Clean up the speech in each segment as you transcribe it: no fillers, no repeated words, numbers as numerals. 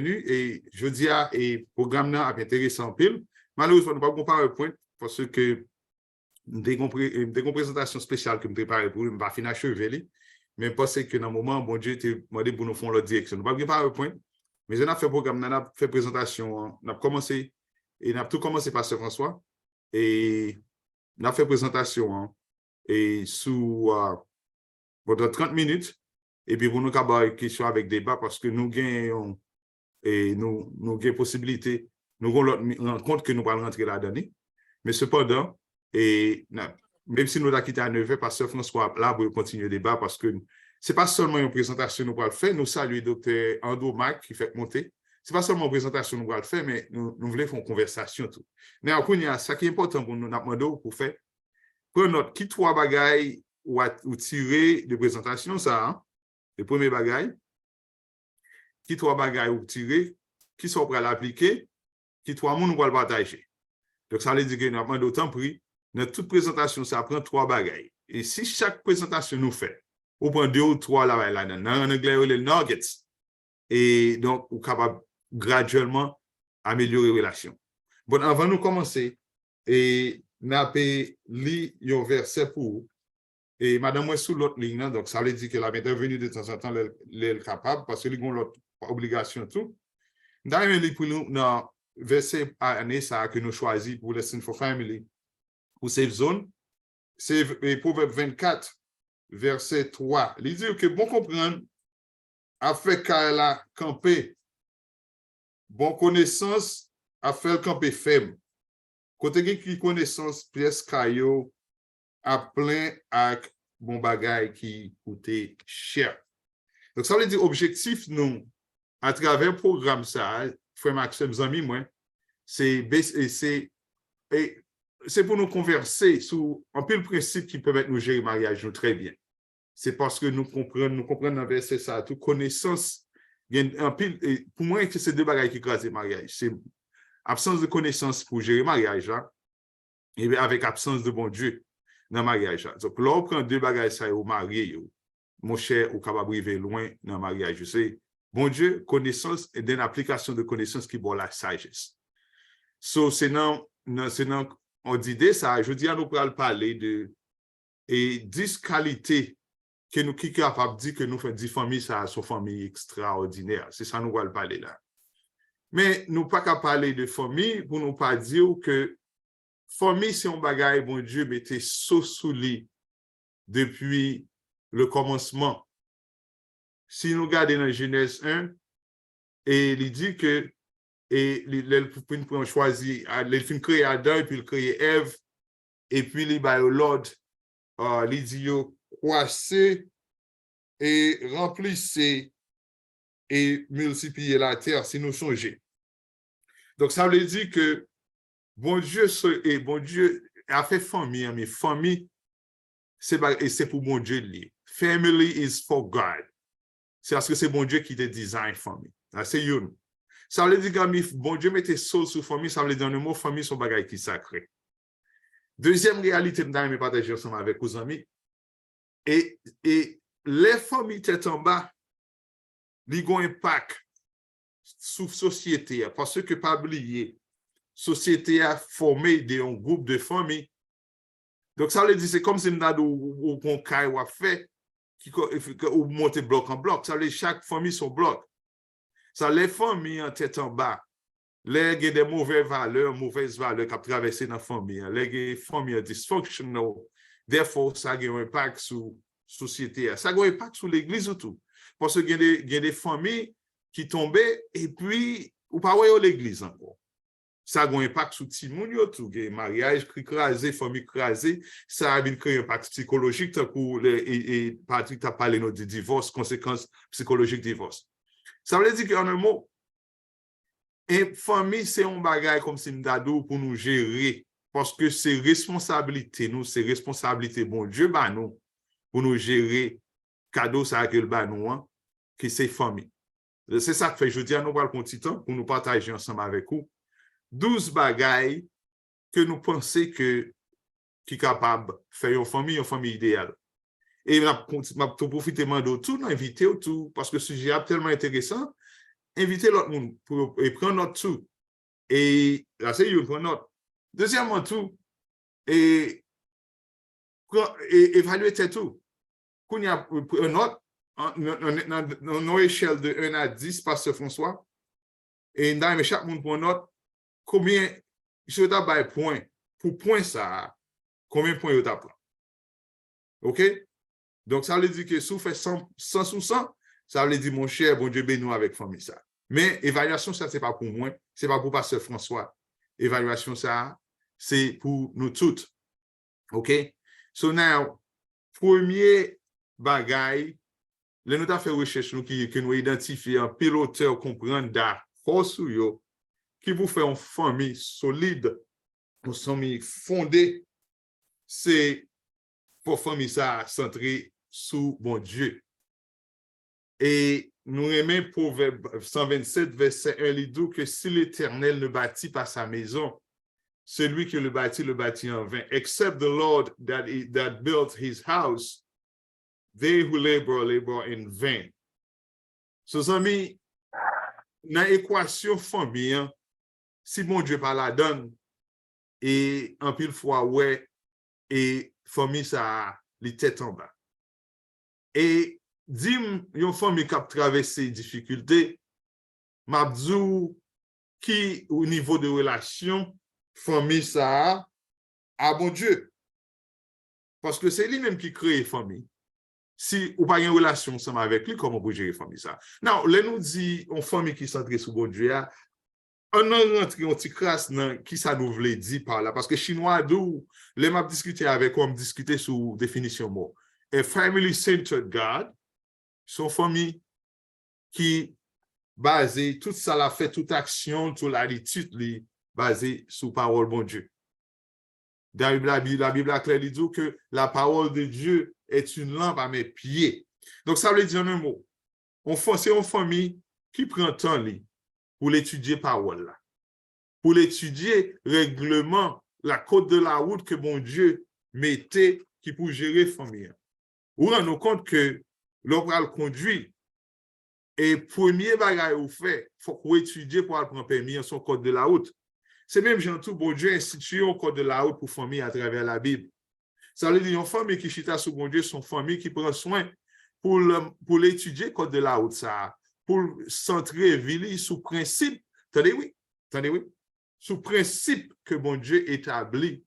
Et je dis à et programme là intéressant pile. Malheureusement, nous ne pouvons pas PowerPoint parce que des présentations spéciales que je prépare pour nous, pas finir achever. Mais parce que dans le moment, bon Dieu, tu demandé pour nous faire l'autre direction. Nous ne pouvons pas PowerPoint. Mais on a fait programme, on a fait présentation, on a commencé, et on a tout commencé par Pasteur François. Et on a fait présentation et sous pendant 30 minutes. Et puis pour nous avoir une question avec débat parce que nous gagnons et nous avons possibilité, nous avons compte que nous allons rentrer là-dedans. Mais cependant, et même si nous avons quitté à 9h, Pasteur François là pour continuer le débat parce que ce n'est pas seulement une présentation que nous allons faire. Nous saluons Dr. Ando Mac qui fait monter. Ce n'est pas seulement une présentation que nous allons faire, mais nous voulons faire une conversation. Tout. Mais après, il y a ça qui est important pour nous demander pour faire. Pour notre qui trois bagailles ou tirer de présentation, ça, le premier bagaille, qui trois bagailles ou tirer, qui sont prêts à l'appliquer, qui trois monde nous va le partager. Donc, ça veut dire que nous avons d'autant pris, dans toute présentation, ça prend trois bagailles. Et si chaque présentation nous fait, on prend 2 ou 3 là-dedans, en anglais, on les nuggets. Et donc, on est capable graduellement améliorer les relations. Bon, avant de commencer, et nous avons lu un verset pour vous. Et madame, moi, sous l'autre ligne, donc ça veut dire qu'elle a intervenu de temps en temps, elle est capable, parce qu'elle a l'autre obligation tout. Nous avons lu pour nous dans le verset année que nous choisissons pour Lesson for Family, pour Safe Zone, c'est Proverbe 24, verset 3. Il dit que bon comprendre, a fait qu'elle a campé, bon connaissance, a fait camper faible. Côté qui connaissance, pièce caillou, à plein avec bon bagage qui coûtait cher. Donc, ça veut dire objectif, nous, à travers le programme, ça, frère Maxime, amis, moi, c'est pour nous converser sur un peu le principe qui permet de nous gérer le mariage nous très bien. C'est parce que nous comprenons dans verset ça, toute connaissance, un pile, pour moi, c'est deux bagages qui crasent le mariage. C'est absence de connaissance pour gérer le mariage, là, et avec absence de bon Dieu dans le mariage. Là. Donc, là, on prend deux bagages ça au marié, mon cher, ou capable de vivre loin dans le mariage. C'est bon Dieu, connaissance et d'une application de connaissance qui est la sagesse. So, c'est dans on dit ça, je dis à nous parler de 10 qualités que nous qui capable de dire que nous faisons 10 familles, ça sont familles extraordinaires. C'est ça nous va parler là. Mais nous pas qu'à parler de famille pour nous pas dire que famille c'est un bagage bon Dieu mettait sous lit depuis le commencement. Si nous regardons dans Genèse 1 et il dit que et il choisi il fin créer Adam et puis il créer Ève et puis il va l'ordre il dit croissez et remplissez et multiplier la terre si nous songeons. Donc, ça veut dire que bon Dieu a fait famille, mais famille, c'est pour bon Dieu de lier. Family is for God. C'est parce que c'est bon Dieu qui te design famille. C'est une. Ça veut dire que bon Dieu mette sol sur famille, ça veut dire dans le mot famille, son bagage qui est sacré. Deuxième réalité, je vais partager ensemble avec vos amis. Et les familles tête en bas, ils ont un impact sur la société, parce que pas oublier, la société a formé un groupe de familles. Donc, ça veut dire c'est comme si nous avons un cas ou fait, ou monter bloc en bloc. Ça veut dire chaque famille son bloc. Ça, les familles en tête en bas, les des mauvaises valeurs qui ont traversé dans la famille, les familles dysfonctionnelles, therefore, ça a un impact sur la société. Ça a un impact sur l'église ou tout. Parce qu'il y a des familles qui tombaient et puis, ou pas voyez l'église encore. Ça a un impact sur tout le monde, tout. Il y a mariage crasé, famille crasée. Ça a créé un impact psychologique. Et Patrick a parlé de divorce, conséquences psychologiques du divorce. Ça veut dire qu'en un mot, une famille, c'est un bagage comme si nous pour nous gérer. Parce que c'est responsabilité, nous, c'est responsabilité, bon Dieu, bah nous, pour nous gérer cadeau, ça a que le bah nous, hein, que c'est famille. C'est ça que fait, je dis à nous, pour le petit temps, pour nous partager ensemble avec vous, 12 bagailles que nous pensons que qui est capable de faire une famille idéale. Et je vais profiter de tout, inviter tout, parce que le sujet est tellement intéressant. inviter l'autre monde pour prendre note tout. Et là, c'est une prendre note. Deuxièmement, tout, et évaluer tout. Quand il y a une note, dans nos échelles de 1 à 10, Pasteur François, et dans chaque monde pour une note, combien, je vais d'abord point, pour point ça, combien de points il t'apprend. OK? Donc, ça veut dire que si vous faites 100 sur 100, ça veut dire, mon cher, bon Dieu bénis avec famille ça. Mais évaluation, ça, c'est pas pour moi, c'est pas pour Pasteur François. Évaluation, ça, c'est pour nous toutes. OK? So now, premier bagay, le nous avons fait recherche nous qui nous identifier un piloteur comprendre d'accord sur yo, qui vous fait une famille solide, une famille fondée, c'est pour famille ça centré sous bon Dieu. Et nous aimons Proverbe 127, verset 1, il dit que si l'Éternel ne bâtit pas sa maison, celui qui le bâtit en vain. Except the Lord that built his house, they who labor in vain. So, amis, dans l'équation famille, si bon Dieu pas la donne, et en pile fois, ouais, et famille, ça, les têtes en bas. Et dim, yon famille qui a traversé difficultés, m'abdou qui, au niveau de relation, famille, ça, à bon Dieu. Parce que c'est lui-même qui crée famille. Si ou pas une relation ensemble avec lui, comment vous gérer famille ça? Non, là nous dit une famille qui centrée sur bon Dieu, on a rentré un petit crasse dans qui ça nous voulait dire par là. Parce que chinois, d'où les m'a discuté avec eux, on discuté sur définition mot. A family-centered God, son famille qui basée, tout ça l'a fait, toute action, toute l'attitude, basée sur parole bon Dieu. Dans la Bible a clairement dit que la parole de Dieu est une lampe à mes pieds. Donc, ça veut dire un mot. C'est une famille qui prend temps pour l'étudier parole là, pour l'étudier règlement, la code de la route que bon Dieu mettait qui pour gérer la famille. Vous rendez compte que l'on va le conduire et premier bagage ou fait, il faut qu'on étudie pour prendre permis en son code de la route. C'est même gentil, bon Dieu institue un code de la route pour famille à travers la Bible. Ça veut dire une famille qui chita sous bon Dieu, son famille qui prend soin pour l'étudier code de la route, ça, pour centrer Vili sous principe, attendez oui, sous principe que bon Dieu établit,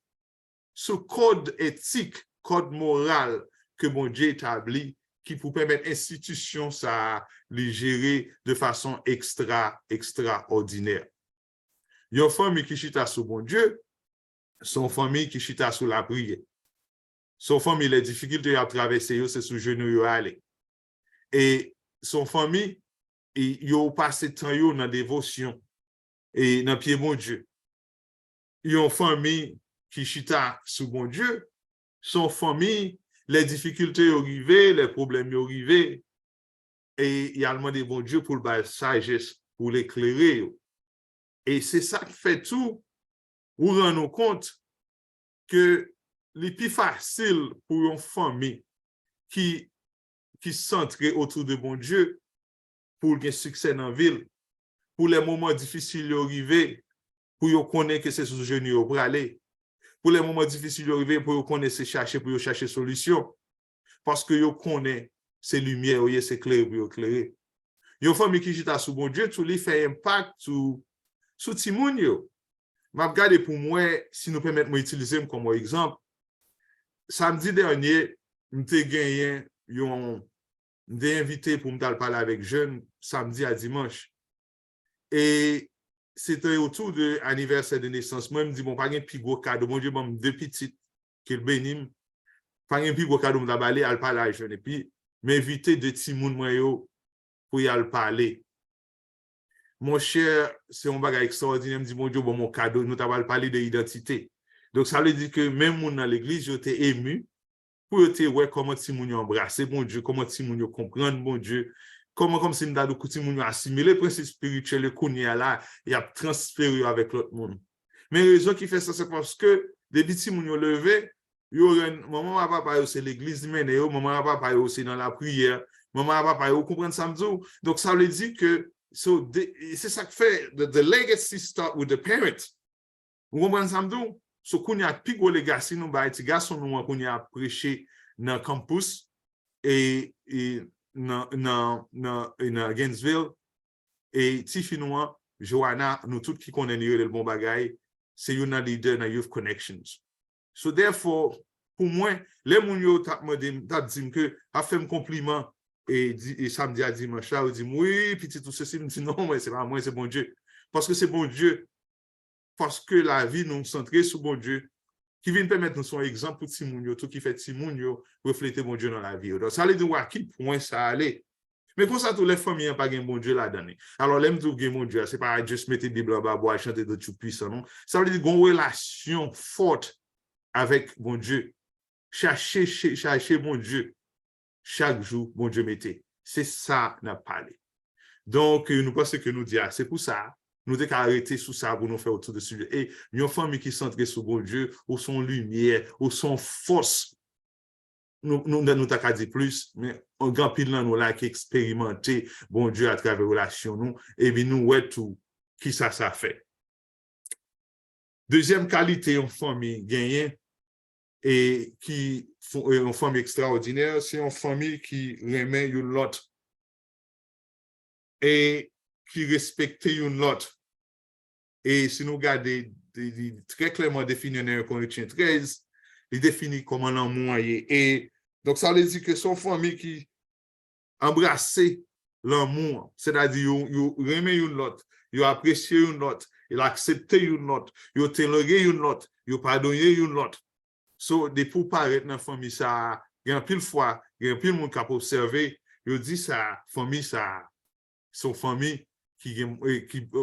sous code éthique, code moral que bon Dieu établit, qui pour permettre institution ça les gérer de façon extraordinaire. Une famille qui chita sous bon Dieu, son famille qui chita sous la prière. Son famille, les difficultés à traverser, c'est sous genou aller. Et son famille, il a passé temps dans la dévotion et dans le pied bon Dieu. Il y a une famille qui chita sous bon Dieu, son famille, les difficultés arrivées, les problèmes arrivés, et il a demandé bon Dieu pour le sagesse, pour l'éclairer. Et c'est ça qui fait tout, vous rendez compte que les plus facile pour une famille qui centre autour de bon Dieu pour le succès dans la ville, pour les moments difficiles arriver, pour connaître que c'est sous genou pour aller, pour les moments difficiles arriver, pour connaître pour chercher solution, parce que vous connaissez ces lumières, c'est clair pour éclairer. Une famille qui est sous bon Dieu, tout lui fait impact sur Timoun yo. Je regarde pour moi, si nous permettons d'utiliser comme exemple, samedi dernier, j'ai invité pour me parler avec jeunes samedi à dimanche. Et c'était autour de l'anniversaire de naissance. Moi, je me dis, bon, pas un plus gros cadeau. Mon Dieu, bon, deux petites qu'il bénisse. Pas un plus gros cadeau, je vais aller à parler à jeunes. Et puis, m'inviter de Timoun pour y aller parler. Mon cher, c'est un bagage extraordinaire. Je me dis, mon Dieu, bon, mon cadeau, nous avons parlé de l'identité. Donc, ça veut dire que même dans l'église, j'étais ému pour te voir comment Timoun embrasser, bon Dieu, comment Timoun comprendre, bon Dieu, comment comme si m'dadou Timoun assimiler le principe spirituel, le kounia là, et a transféré avec l'autre monde. Mais la raison qui fait ça, c'est parce que depuis Timoun levé, maman et papa, c'est l'église, maman et papa, c'est dans la prière, maman et papa, comprendre ça. Donc, ça veut dire que So, c'est ça que fait, the legacy start with the parents. Vous comprenez ça, m'dou? So, qu'on y a plus gros legacy, nous, bah, ti garçon, nous, qu'on y a prêché dans le campus, et dans Gainesville, et ti finouan, Joanna, nous tous qui connaissons le bon bagay, c'est une leader dans Youth Connections. So, therefore, pour moi, les moun yo tap dit que a fait un compliment et samedi à dimanche là, on dit oui, petit tout ceci, me dit non, mais c'est pas moi, c'est bon Dieu. Parce que c'est bon Dieu. Parce que la vie nous centrée sur bon Dieu, qui vient permettre nous son exemple pour Timoun yo, tout qui fait Timoun yo refléter bon Dieu dans la vie. Donc, ça allait dire à qui point ça allait. Mais pour ça, tous les familles n'ont pas un bon Dieu là-dedans. Alors, l'aime tout bon Dieu, c'est pas juste mettre des blancs à boire, chanter de tout puissant, non. Ça veut dire une relation forte avec bon Dieu. Chercher bon Dieu. Chaque jour, bon Dieu mettez. C'est ça, n'a parlé. Donc, nous pensons que nous disons, c'est pour ça, nous devons arrêter sous ça pour nous faire autour de ce sujet. Et une famille qui est centrée sur bon Dieu, ou son lumière, ou son force, nous t'as dit plus, mais un grand pile là, nous là qui expérimenté bon Dieu à travers relation nous, et bien nous, ouais, tout, qui ça fait. Deuxième qualité en famille gagnée, et qui font une famille extraordinaire, c'est une famille qui remet une l'autre et qui respecte une l'autre. Et si nous regardons très clairement défini dans 1 Corinthiens 13, il définit comment l'amour est. Et donc, ça veut dire que son famille qui embrasse l'amour, c'est-à-dire il remet une l'autre, il apprécie une l'autre, il accepte une l'autre, il tolère une l'autre, il pardonne une l'autre. So, de pour paraître dans la famille, ça, il y a pile fois, il y a pile monde qui a observé, il dit ça, famille, ça, son famille, qui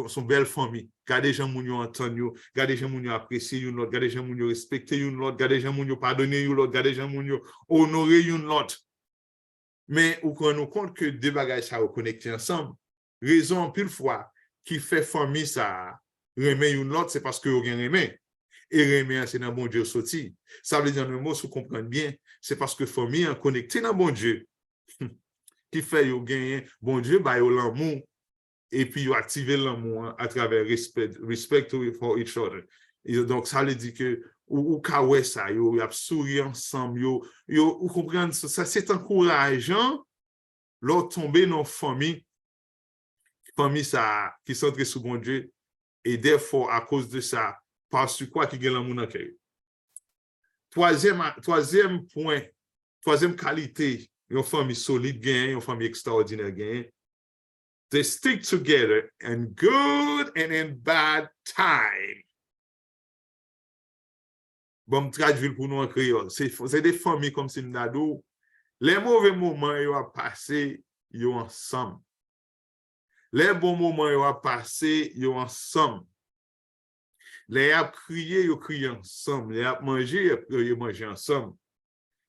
sont belle famille. Gardez gens moun yo entendre, gardez gens moun yo apprécier une l'autre, gardez gens moun yo respecter une l'autre, gardez gens moun yo pardonner une l'autre, gardez gens moun yo honorer une l'autre. Mais on rend nous compte que deux bagages ça connectés ensemble. Raison pile fois qui fait famille ça remet une l'autre, c'est parce que vous avez remet. Et remet c'est dans bon Dieu sorti. Ça veut dire un mot, si vous comprenez bien, c'est parce que famille est connectée dans bon Dieu. Qui fait yo gagner bon Dieu bah yo l'amour et puis yo activer l'amour à travers respect for each other. Et donc ça veut dire que ou kawé ça yo a souri ensemble yo vous comprenez ça c'est encourageant l'autre tomber dans famille ça qui centré sur bon Dieu et therefore à cause de ça parce quoi qui gagne l'amour dans cœur. Troisième point, troisième qualité, une famille solide gagne, une famille extraordinaire gagne. They stick together in good and in bad time. Bon, traduire pour nous en créole. C'est des familles comme si nous les mauvais moments, ils vont passer, ils vont ensemble. Les bons moments, ils vont passer, ils vont ensemble. Les a crié, ils crient ensemble. Les a mangé, ils mangent ensemble.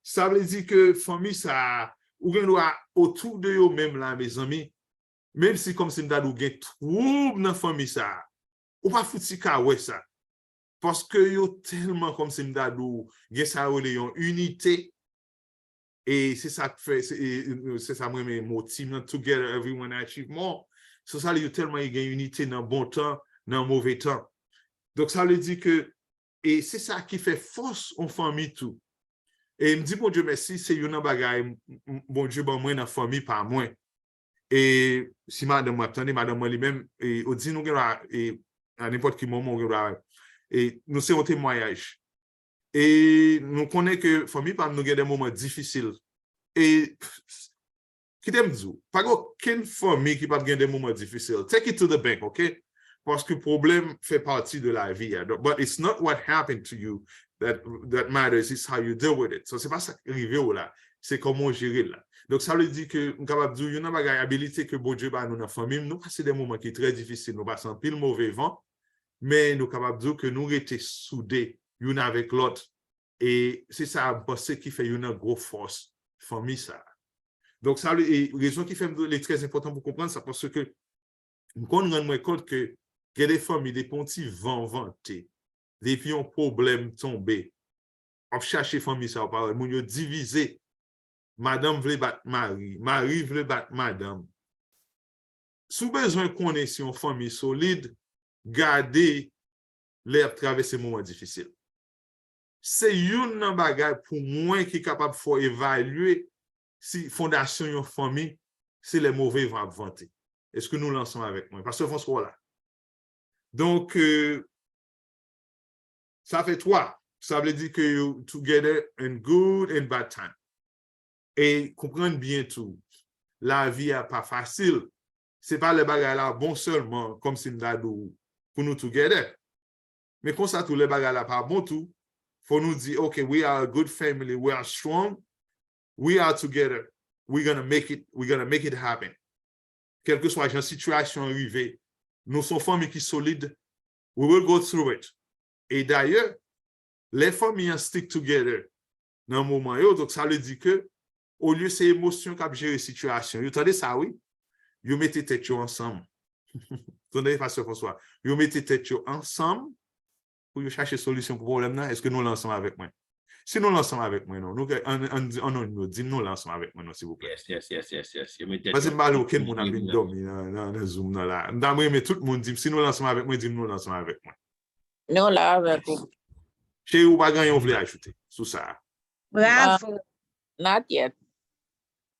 Ça veut dire que famille, ça, ou bien autour de eux même là, mes amis, même si comme si nous avons des troubles dans la famille, ça, ou pas foutu ouais ça. Parce que yo tellement comme si nous avons une unité. Et c'est ça que fait, c'est ça moi mes motifs, together everyone achieve more. So ça veut tellement il y a une unité dans le bon temps, dans le mauvais temps. Donc ça veut dire que, et c'est ça qui fait force en famille tout. Et il me dit, bon Dieu merci, c'est une bagaille, bon Dieu, bon moi dans la famille, pas moi. Et si madame m'attendait, madame moi lui-même, et on dit nous et à n'importe quel moment, et nous c'est un témoignage. Et nous connaissons que la famille, nous avons des moments difficiles. Et qui t'aime dire, pas aucune famille qui n'a pas des moments difficiles. Take it to the bank, OK? Parce que le problème fait partie de la vie. But it's not what happened to you that matters, it's how you deal with it. So, c'est pas ça qui arrive là, c'est comment gérer là. Donc, ça veut dire que nous sommes capables de dire, il y a une habilité que bon Dieu a nous dans la famille. Nous passons des moments qui sont très difficiles, nous passons pile mauvais vent, mais nous sommes capables de dire que nous restons soudés, l'une avec l'autre. Et c'est ça, ce qui fait une grosse force, famille ça. Donc, ça, et raison qui fait très important pour comprendre ça, parce que nous rendons compte que il y a des familles, des petits vents vantés, des filles ont problème tombé. On cherche famille ça, on nous divisé. Madame veut battre Marie, Marie veut battre madame. sous besoin qu'on ait si une famille solide, garder les traverser moments difficiles. C'est une bagage pour moi qui est capable de évaluer si fondation une famille, c'est les mauvais vont vanter. Est-ce que nous lançons avec moi? Parce que François là. Donc, ça fait trois. Ça veut dire que you together in good and bad time. Et comprendre bien tout. La vie n'est pas facile. Ce n'est pas les bagages là bon seulement, comme si nous pour nous together. Mais quand ça, tous les bagages là pas bon tout, faut nous dire, OK, we are a good family, we are strong, we are together, we're gonna make it happen. Quelle que soit la situation arrivée, nous sommes famille qui solide, we will go through it. Et d'ailleurs, les familles stick together dans un moment, donc ça veut dire que au lieu de ces émotions qui gèrent la situation, vous entendez ça, oui? Vous mettez tête ensemble. Vous entendez, Pasteur François? Vous mettez tête ensemble pour chercher solution pour le problème. Est-ce que nous lançons avec moi? Si nous lançons avec moi, non, nous disons lançons avec moi, s'il vous plaît. Yes. Parce que mal aucun monde a bien dormi dans le Zoom là. Mais tout le monde dit, si nous lançons avec moi, dis nous lançons avec moi. Non, là, avec vous. Chez vous, on voulait ajouter sous ça. Bravo. Not yet.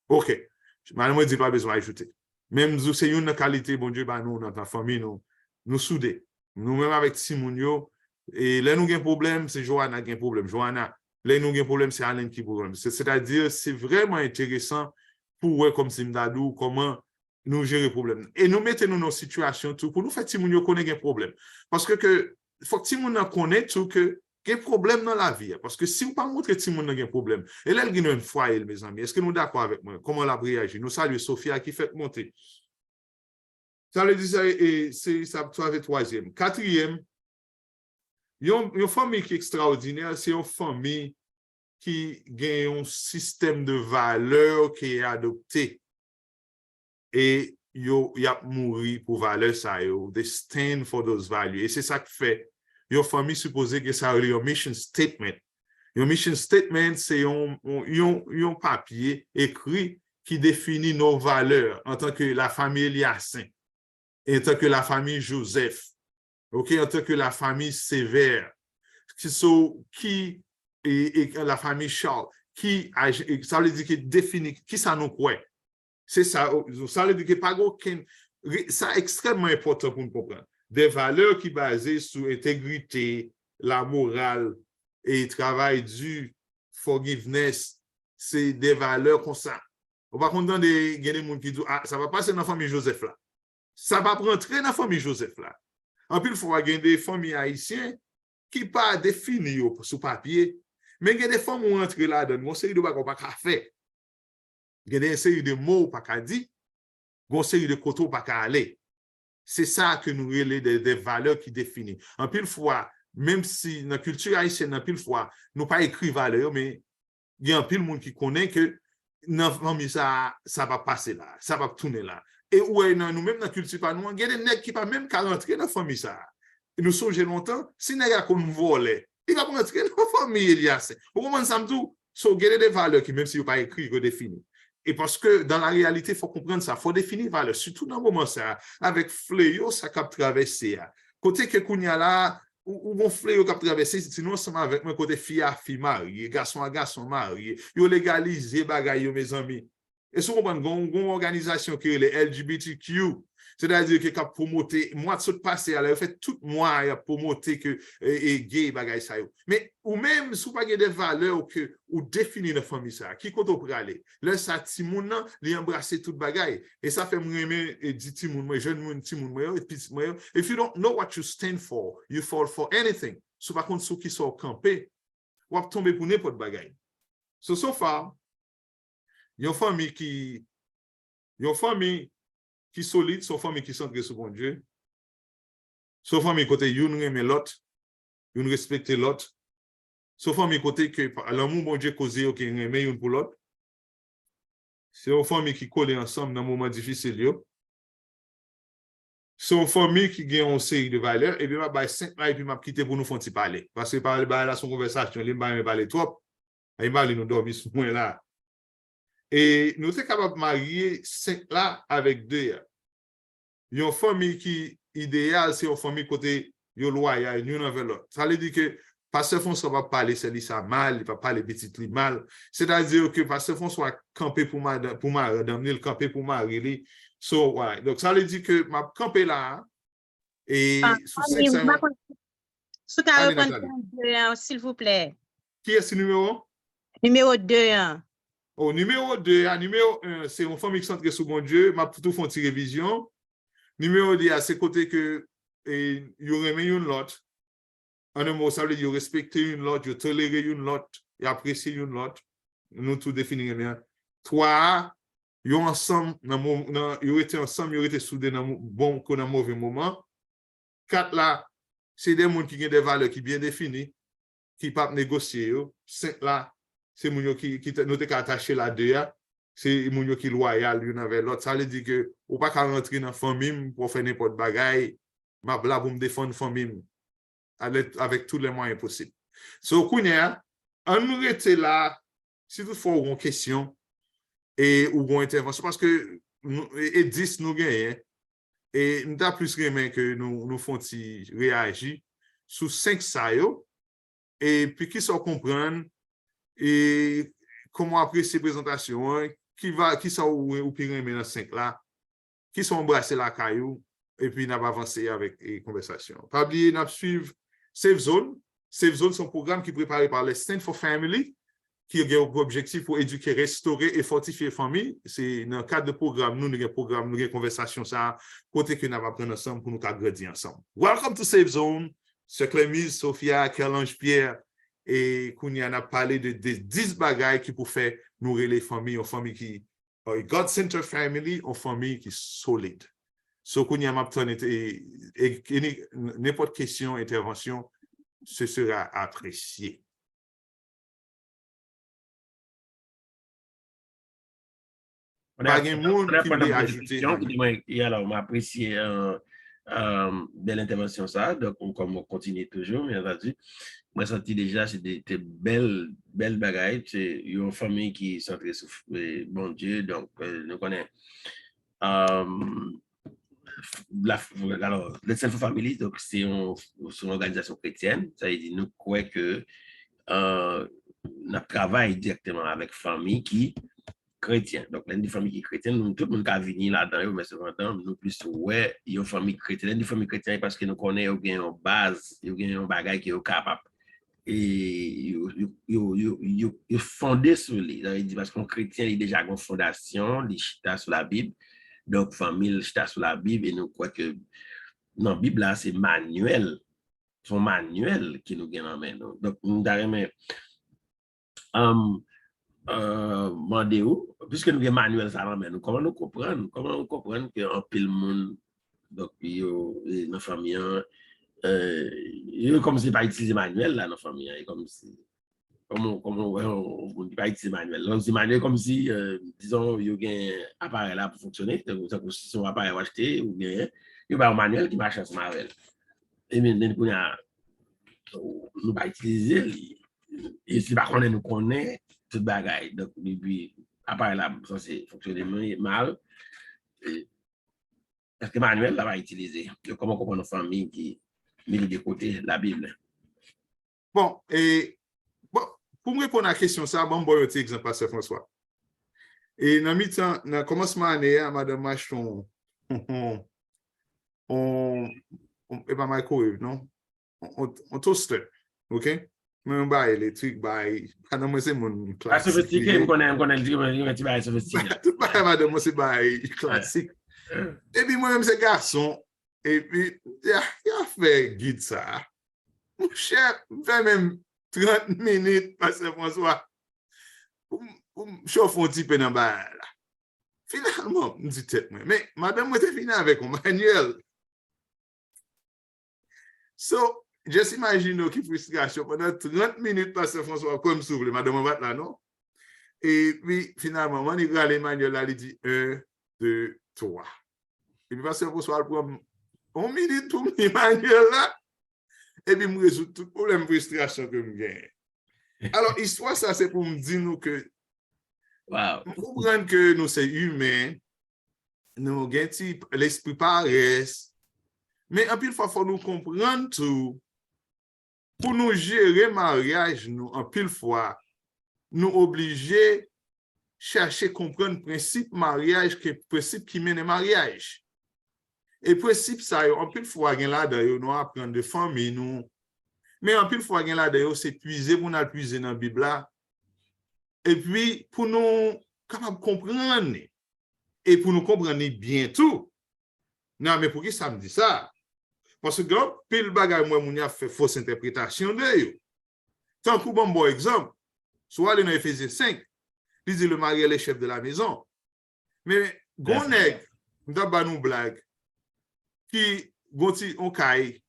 OK. Madame, moi, dis pas besoin d'ajouter. Même si c'est une qualité, bon Dieu, nous, dans la famille, nous soudés. Nous-mêmes avec Simon, et là, nous avons un problème, c'est Johanna qui a un problème. Johanna, là, nous avons un problème, c'est Alain qui a un problème. C'est-à-dire, c'est vraiment intéressant pour voir comme Simdadou, comment nous gérer le problème. Et nous mettons dans nos situations tout pour nous faire Simon connaître un problème. Parce que faut que Simon connaisse tout que il y a un problème dans la vie. Parce que si vous ne montrez pas que Simon a un problème, et là, il y a une foyer, mes amis. Est-ce que nous sommes d'accord avec moi? Comment la réagit? Nous saluons Sophia qui fait monter. Ça veut dire, et c'est ça, troisième. Quatrième, une famille qui est extraordinaire, c'est une famille qui a un système de valeurs qui est adopté. Et il a mouru pour valeurs, ça, they stand for those values. Et c'est ça qui fait. Une famille supposée que ça a un mission statement. Un mission statement, c'est un papier écrit qui définit nos valeurs en tant que la famille Eliassin, en tant que la famille Joseph, okay, en tant que la famille Sévère, et la famille Charles, ça veut dire que définit qui ça nous croit. C'est ça, ça veut dire que pas aucun, ça extrêmement important pour nous comprendre. Des valeurs qui sont basées sur l'intégrité, la morale et le travail du forgiveness, c'est des valeurs comme ça. On va comprendre des gens qui disent, ah, ça va passer dans la famille Joseph là. Ça va rentrer dans la famille Joseph là. En plus, il faut avoir des familles haïtiennes qui ne sont pas définies sur papier, mais il y a des femmes qui rentrent là-dedans, il y a une série de choses qu'on ne peut pas faire. Il y a une série de mots qu'on ne peut pas dire, il y a une série de côtés qu'on ne peut pas aller. C'est ça que nous relèvons des valeurs qui définissent. En pile fois, même si dans la culture haïtienne, en pile fois, nous pas écrit valeurs, mais il y a un pile monde qui connaît que dans la famille, ça va passer là, ça va tourner là. Et ouais, nous-mêmes dans la culture, il y a des nègres qui ne peuvent même pas rentrer dans la famille. Ça. Et nous sommes longtemps, si les nègres comme volent, ils vont rentrer dans la famille. Il y a des valeurs qui, même si vous pas écrit, ils définissent. Et parce que dans la réalité, il faut comprendre ça, il faut définir valeur, surtout dans le moment ça, avec fléau, ça cap traverser. Côté que Kounia là, ou bon fléau cap traverser, sinon ensemble avec moi côté fille à fille mariée, garçon à garçon marié, yo légaliser bagaille mes amis. Et si on prend une organisation qui est les LGBTQ, c'est-à-dire qui a promoté, moi de ce passé, elle a fait tout moi à promoter que gay bagaille ça. Mais ou même si vous pas des valeurs que ou définir la famille ça, qui compte pour aller. Là ça Timoun nan, li embrasser toute bagaille et ça fait me aimer et dit Timoun moi jeune moun Timoun moi et petit moi. If you don't know what you stand for, you fall for anything. So par contre ceux qui sont campés, ou va tomber pour n'importe bagaille. So far, une famille qui solide, son famille qui centrée sur bon Dieu, son famille côté une aime l'autre, une respecte l'autre, son famille côté que l'amour bon Dieu causé qui aime une pour l'autre, c'est une famille qui colle ensemble dans un moment difficile. C'est une famille qui gagne une série de valeurs et puis je vais 5 là et puis je vais quitter pour nous faire parler. Parce que parler là son conversation, il va parler trop, il va nous dormir ce point là. Et nous sommes capables de marier 5 là avec 2. Une famille qui idéale, c'est une famille côté yo loyal, une envers l'autre. Ça veut dire que Pasteur François va parler ça mal, il va parler petit mal. C'est-à-dire que Pasteur François campé pour madame, il campé pour Marie. So, ouais. Donc, ça veut dire que ma campé là, et sous 500... Sous ta répondre, s'il vous plaît. Qui est ce numéro? Numéro 2. Au numéro 2, numéro 1, c'est une famille centrée sur mon Dieu, m'a tout fait une révision. Numéro 2, c'est côté que il y aurait une l'autre. En un mot, ça veut dire respecter une l'autre, tolérer une l'autre, et apprécier une l'autre. Nous tout définir bien. 3, ils ensemble, ils étaient ensemble, ils étaient soudés dans bon ou dans mauvais moment. 4 là, c'est des gens qui ont des valeurs qui bien définies, qui ne peuvent pas négocier. 5 là, c'est les gens qui nous sont attachés là-dedans. C'est les gens qui sont loyaux l'un avec l'autre. Ça veut dire que vous ne pouvez pas rentrer dans la famille pour faire n'importe quoi. Je suis là pour me défendre la famille avec tous les moyens possibles. So, Kounia, on nous était là, si toutefois vous avez une question et ou une intervention, parce que et 10 nous gagnons, et nous avons plus remè que nous font réagir sur 5 ça yo, et puis qui sont comprendre et comment apprécier la présentation, qui sont ou puis remè dans 5 là, qui sont embrassés la caillou, et puis nous avons avancé avec les conversations. Pas oublier, nous suivre Safe Zone. Safe Zone, c'est un programme qui est préparé par les Stand for Family, qui a pour objectif pour éduquer, restaurer et fortifier les familles. C'est dans le cadre de programme, nous avons une conversation, ça, côté que nous allons prendre ensemble pour nous grandir ensemble. Welcome to Safe Zone. C'est Clémise, Sophia, Kerlange Pierre, et Kounia a parlé de 10 bagailles qui pour faire nourrir les familles, une famille qui, God-centered family, une famille qui est solide. So, Kounia m'a et n'importe question, intervention, ce sera apprécié. Pas de monde qui veut ajouter. Alors, on m'a apprécié belle intervention ça, donc comme on continue toujours, bien entendu. Moi, senti déjà, c'est des belles bagailles. C'est une famille qui est centrée sur bon Dieu, donc nous connaissons. Alors, le Self Family, donc c'est une organisation chrétienne. Ça veut dire nous croyons que nous travaillons directement avec famille qui chrétienne. Donc, l'une des familles qui est chrétienne, nous, tout le monde qui a venu là-dedans, mais cependant, nous plus, ouais, il y a une famille chrétienne. L'une des familles chrétiennes parce que nous connaissons une base, il y a un bagage qui est capable. Et il est fondé sur les. Parce qu'un chrétien, il a déjà une fondation, il chita sur la Bible. Donc, famille chita sur la Bible et nous croyons que dans la Bible, là, c'est manuel. Son manuel qui nous gagne en main. Donc, nous avons Mandéo, puisque nous avons manuel ça en main, comment nous comprenons qu'un pile monde, donc, nos familles, comme si pas utiliser manuel là, nos familles, comme si. Comment on ne peut pas utiliser manuel. Donc, c'est manuel comme si, disons, il y a un appareil là pour fonctionner. Donc, si son appareil est acheté, ou bien, il y a un manuel qui marche en manuel. Et maintenant, nous pas utiliser. Et si par contre, nous connaissons toute bagaille. Donc, depuis, appareil là, ça c'est fonctionner mal. Parce que manuel là va utiliser. Comment comprendre nos familles qui mettent de côté la Bible. Bon, et pour me répondre à la question, ça, bon, bon, exemple, Pasteur François. Et dans le commencement de l'année, Madame Machon, et pas microwave, non? On toaster, OK? Mais on va électrique, quand on c'est mon classique. Sophistiqué, on connaît le petit bail sophistiqué. Tout le madame, c'est bail classique. Et puis moi-même, c'est garçon, et puis, il a fait guide ça. Mon cher, fait même 30 minutes, Pasteur François, pour me chauffer un petit peu dans le bar. Finalement, je me dis tête, mais madame, moi, t'es fini avec un manuel. So, juste imagine qui frustration pendant 30 minutes, Pasteur François, comme souffle, madame, on va là, non? Et puis, finalement, on y regarde les manuels là, il dit 1, 2, 3. Et puis, Pasteur François, prend 1 minute pour mes manuels là. Et puis, je résout tout le problème de frustration que je gagne. Alors, histoire, ça, c'est pour me dire nous que, Wow. comprendre que nous, c'est humain, nous avons l'esprit paresse. Mais en pile fois, il faut nous comprendre tout. Pour nous gérer le mariage, nous, en pile fois, nous obligés chercher comprendre le principe mariage, que le principe qui mène au mariage. Et le principe, ça, en pile fois, nous apprendre de famille, nous. Mais en pile fois, c'est puiser pour nous puiser dans la Bible. Et puis, pour nous capables de comprendre, et pour nous comprendre bien tout. Non, mais pour qui ça me dit ça? Parce que, pile bagay, moi, moun a fait fausse interprétation de yo. Tant pour bon exemple, soit dans Ephésiens 5, il dit le mari est le chef de la maison. Mais, gonèg, d'abord nous blague, qui, gonti, on caille,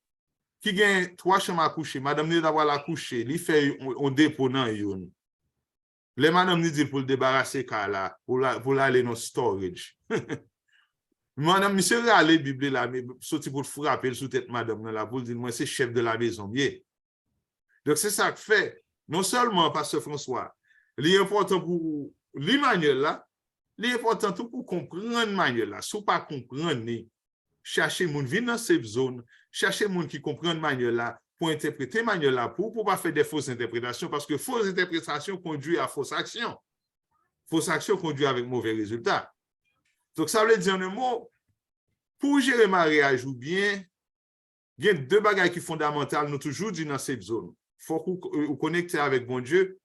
qui gagne 3 chambres à coucher, madame n'est d'avoir la coucher, il fait un dépôt dans yon. Les madame nous dit pour le débarrasser là, pour aller dans storage. Madame, monsieur râle Bible là, mais sorti pour frapper sous tête madame là, pour dire moi c'est chef de la maison bien. Donc c'est ça que fait. Non seulement pasteur François, l'important pour l'Emmanuel là, l'important tout pour comprendre manuel là, si pas comprendre, chercher moun vin dans cette zone, chercher moun qui comprend manuel là pour interpréter manuel là pour pas faire des fausses interprétations parce que fausses interprétations conduit à fausse action. Fausse action conduit avec mauvais résultats. Donc, ça veut dire un mot, pour gérer mariage ou bien, il y a 2 bagages qui sont fondamentales, nous toujours dit dans cette zone. Il faut vous connecter avec bon Dieu,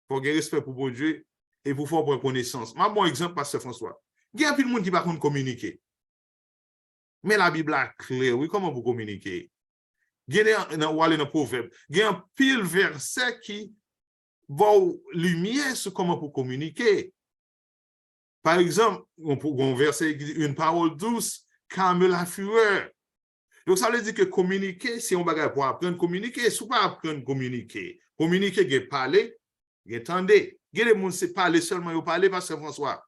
pour avoir respect pour bon Dieu et pour faire prendre connaissance. Un bon exemple, pasteur François. Il y a un peu de monde qui ne peut pas communiquer. Mais la Bible est claire, oui, comment vous communiquez? Il y a un proverbe. Il y a un pile verset qui va lumière sur comment vous communiquer. Par exemple, on verset une parole douce calme la fureur. Donc, ça veut dire que communiquer, si on va pour apprendre à communiquer, si on pas apprendre à communiquer, communiquer, il y a parler, il y a entendre. Il y a des gens qui parlent seulement, ils parlent parce que François.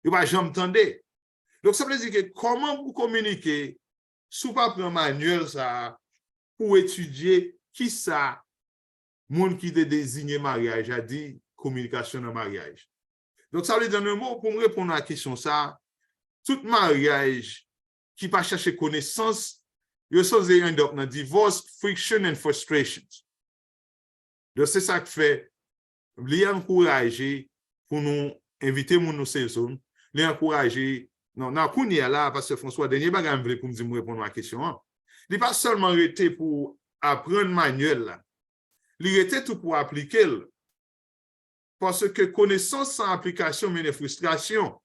Ils ne vont jamais entendre. Donc, ça veut dire que comment vous communiquer, si on pas prendre manuel ça, pour étudier qui ça, monde qui désigne mariage, a dit communication dans mariage. Donc, ça veut dire un mot pour me répondre à la question ça. Tout mariage qui pas chercher connaissance, il y a un divorce, friction and frustrations. Donc, c'est ça que fait, les encourager pour nous inviter nous saison, les encourager, non, là, parce que François, dernier bagage pour me dire répondre à la question. Il n'est pas seulement arrêté pour apprendre manuel là. Il était tout pour appliquer. Parce que connaissance sans application mène à frustration.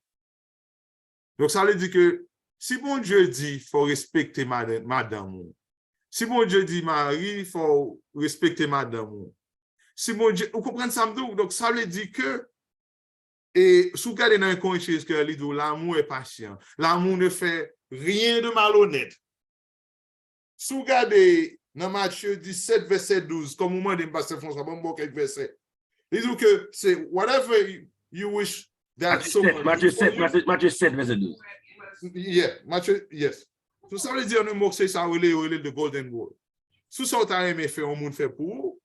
Donc, ça veut dire que si bon Dieu dit qu'il faut respecter madame, si bon Dieu dit Marie, il faut respecter madame. Si bon Dieu, vous comprenez ça? Donc, ça veut dire que, et si vous regardez dans un conscience que l'amour est patient, l'amour ne fait rien de malhonnête. Si vous regardez dans Matthieu 17, verset 12, comme au moment de pasteur François, bon, quelques versets. Il dit que c'est whatever you wish that someone... Matthieu 7, verset 12. Yeah, Matthieu, yes. Tout ça veut dire un mot, c'est ça, le golden rule. Tout ça, tu as aimé faire, on monde fait pour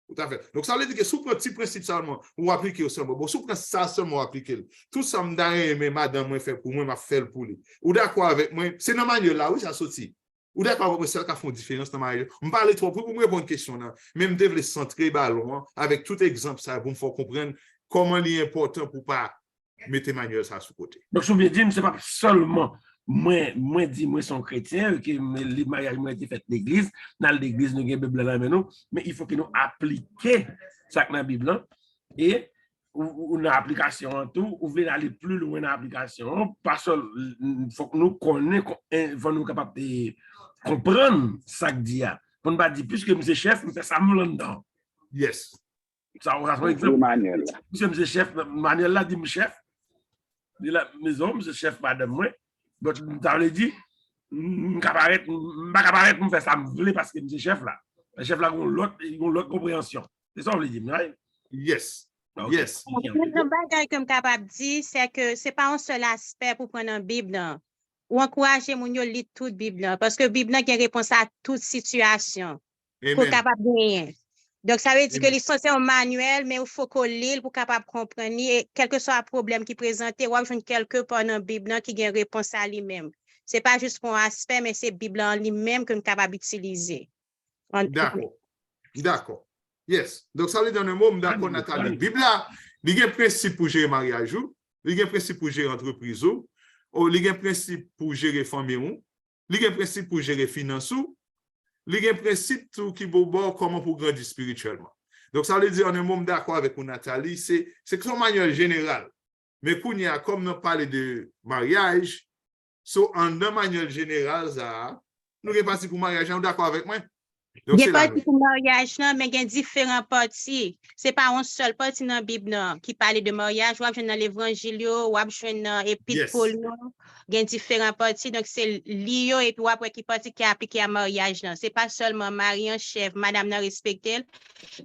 tout à fait. Donc, ça veut dire que sous le petit principe seulement, on va appliquer au seulement. Bon, sous ça seulement, on va appliquer. Tout ça, je vais aimer madame, moi, fait pour moi, je fait pour lui. Ou d'accord avec moi, c'est dans manière là, oui, ça sorti. Ou d'accord avec moi, c'est là qu'il faut une différence dans ma vie. Je parle trop pour me répondre à une question. Même je devais centrer ballon avec tout exemple, ça, pour me faire comprendre comment il est important pour ne pas mettre manuel ça sur côté. Donc, je veux dire, ce n'est pas seulement moi, dis moi, son chrétien, que les mariages ont été faits l'église, dans l'église, nous avons la Bible là, mais il faut que nous appliquions ça dans la Bible et ou dans l'application en tout, ou voulez aller plus loin dans l'application, parce qu'il faut que nous connaissions, il faut nous capables de comprendre ça que dit. Pour ne pas dire, puisque monsieur chef, nous fait ça dedans. Yes. Ça aura son exemple. Monsieur chef, Manuel là dit, monsieur chef, de la maison, monsieur chef, madame, moi. Donc, ça veut dire, je ne vais pas faire ça parce que monsieur chef là. Le chef là, il a l'autre compréhension. C'est ça, on veut dire, right? Yes. Okay. Yes. Le bagage que je suis capable de dire, c'est que ce n'est pas un seul aspect pour prendre une Bible. Ou encourager mon yo lire toute Bible. Parce que la Bible a une réponse à toute situation. Pour capable de gagner. Donc, ça veut dire que Amen. l'histoire, c'est un manuel, mais il faut qu'on lise pour capable comprendre. Et quel que soit le problème qui présente, ou avoir quelque part dans la Bible qui a une réponse à lui-même. Ce n'est pas juste pour un aspect, mais c'est la Bible en lui-même que nous sommes capables d'utiliser. D'accord. D'accord. Yes. Donc, ça veut dire un mot, d'accord, Nathalie. Bible là, il y a un principe pour gérer mariage, il y a un principe pour gérer entreprise, il y a un principe pour gérer famille, il y a un principe pour gérer finances, il y a un principe qui vous dit comment pour grandir spirituellement. Donc, ça veut dire, on est même d'accord avec Nathalie, c'est son manière générale. Mais quand il y a, comme nous parlons de mariage, en manière générale, nous sommes partis pour mariage, on est d'accord avec moi? Donc, Il y c'est a la pas même. de mariage, non, mais il y a différents parties. Ce n'est pas un seul partie dans la Bible non, qui parle de mariage. Ou dans l'évangile, ou dans l'épître Paul, il y a différents parties. Donc, c'est lié et puis après qui partie qui est appliqué à mariage. Ce n'est pas seulement mari en chef, madame n'a respecté.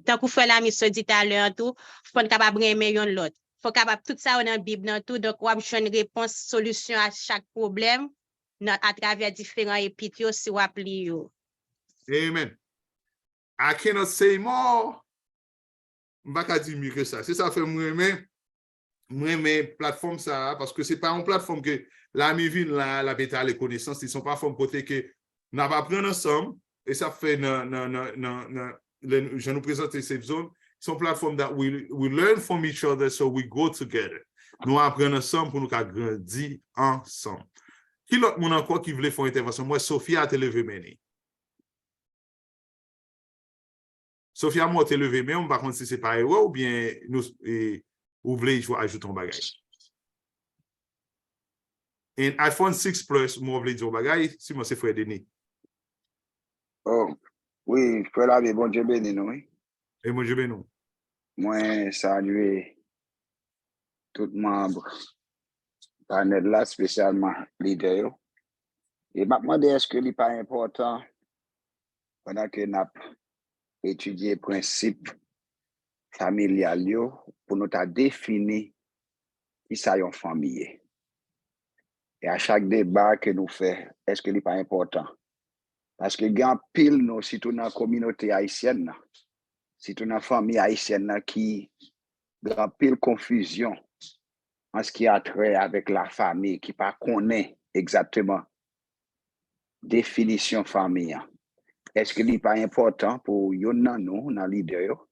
Tant qu'on fait la mission dit à l'heure, tout, il faut capable aimer l'autre. Il faut capable tout ça dans la Bible, tout. Donc, on a une réponse, solution à chaque problème à travers différents épîtres si on applique. Amen. I cannot say more. Je ne vais pas dire mieux que ça. C'est ça fait moi plateforme ça parce que c'est pas une plateforme que l'ami vient la bêta les connaissances, ils sont pas forme côté que n'a pas prendre ensemble et ça fait je nous présenter cette zone, c'est une plateforme that we learn from each other so we go together. Nous apprenons ensemble pour nous grandir ensemble. Qui l'autre monde encore qui voulait faire une intervention? Moi, Sophia a été levée maintenant. Sophia, moi, t'es levé, mais par contre, si c'est pas erreur ou bien nous, vous voulez ajouter un bagage. Et iPhone 6 Plus, moi, vous voulez dire un bagage, si moi, c'est frère Denis. Oh, oui, frère l'abbé, bon Dieu béni, nous, oui. Et moi, je vais nous. Moi, saluer tout membre panel là, spécialement leader. Et maintenant, est-ce que n'est pas important pendant que nous avons étudié le principe familial pour nous définir qui ça une famille. Et à chaque débat que nous faisons, est-ce que n'est pas important? Parce que il y a un pile, nous, surtout dans la communauté haïtienne, surtout dans la famille haïtienne, qui a un pile confusion en ce qui a trait avec la famille, qui ne connaît pas exactement définition famille. Est-ce que n'est pas important pour nous, dans leader,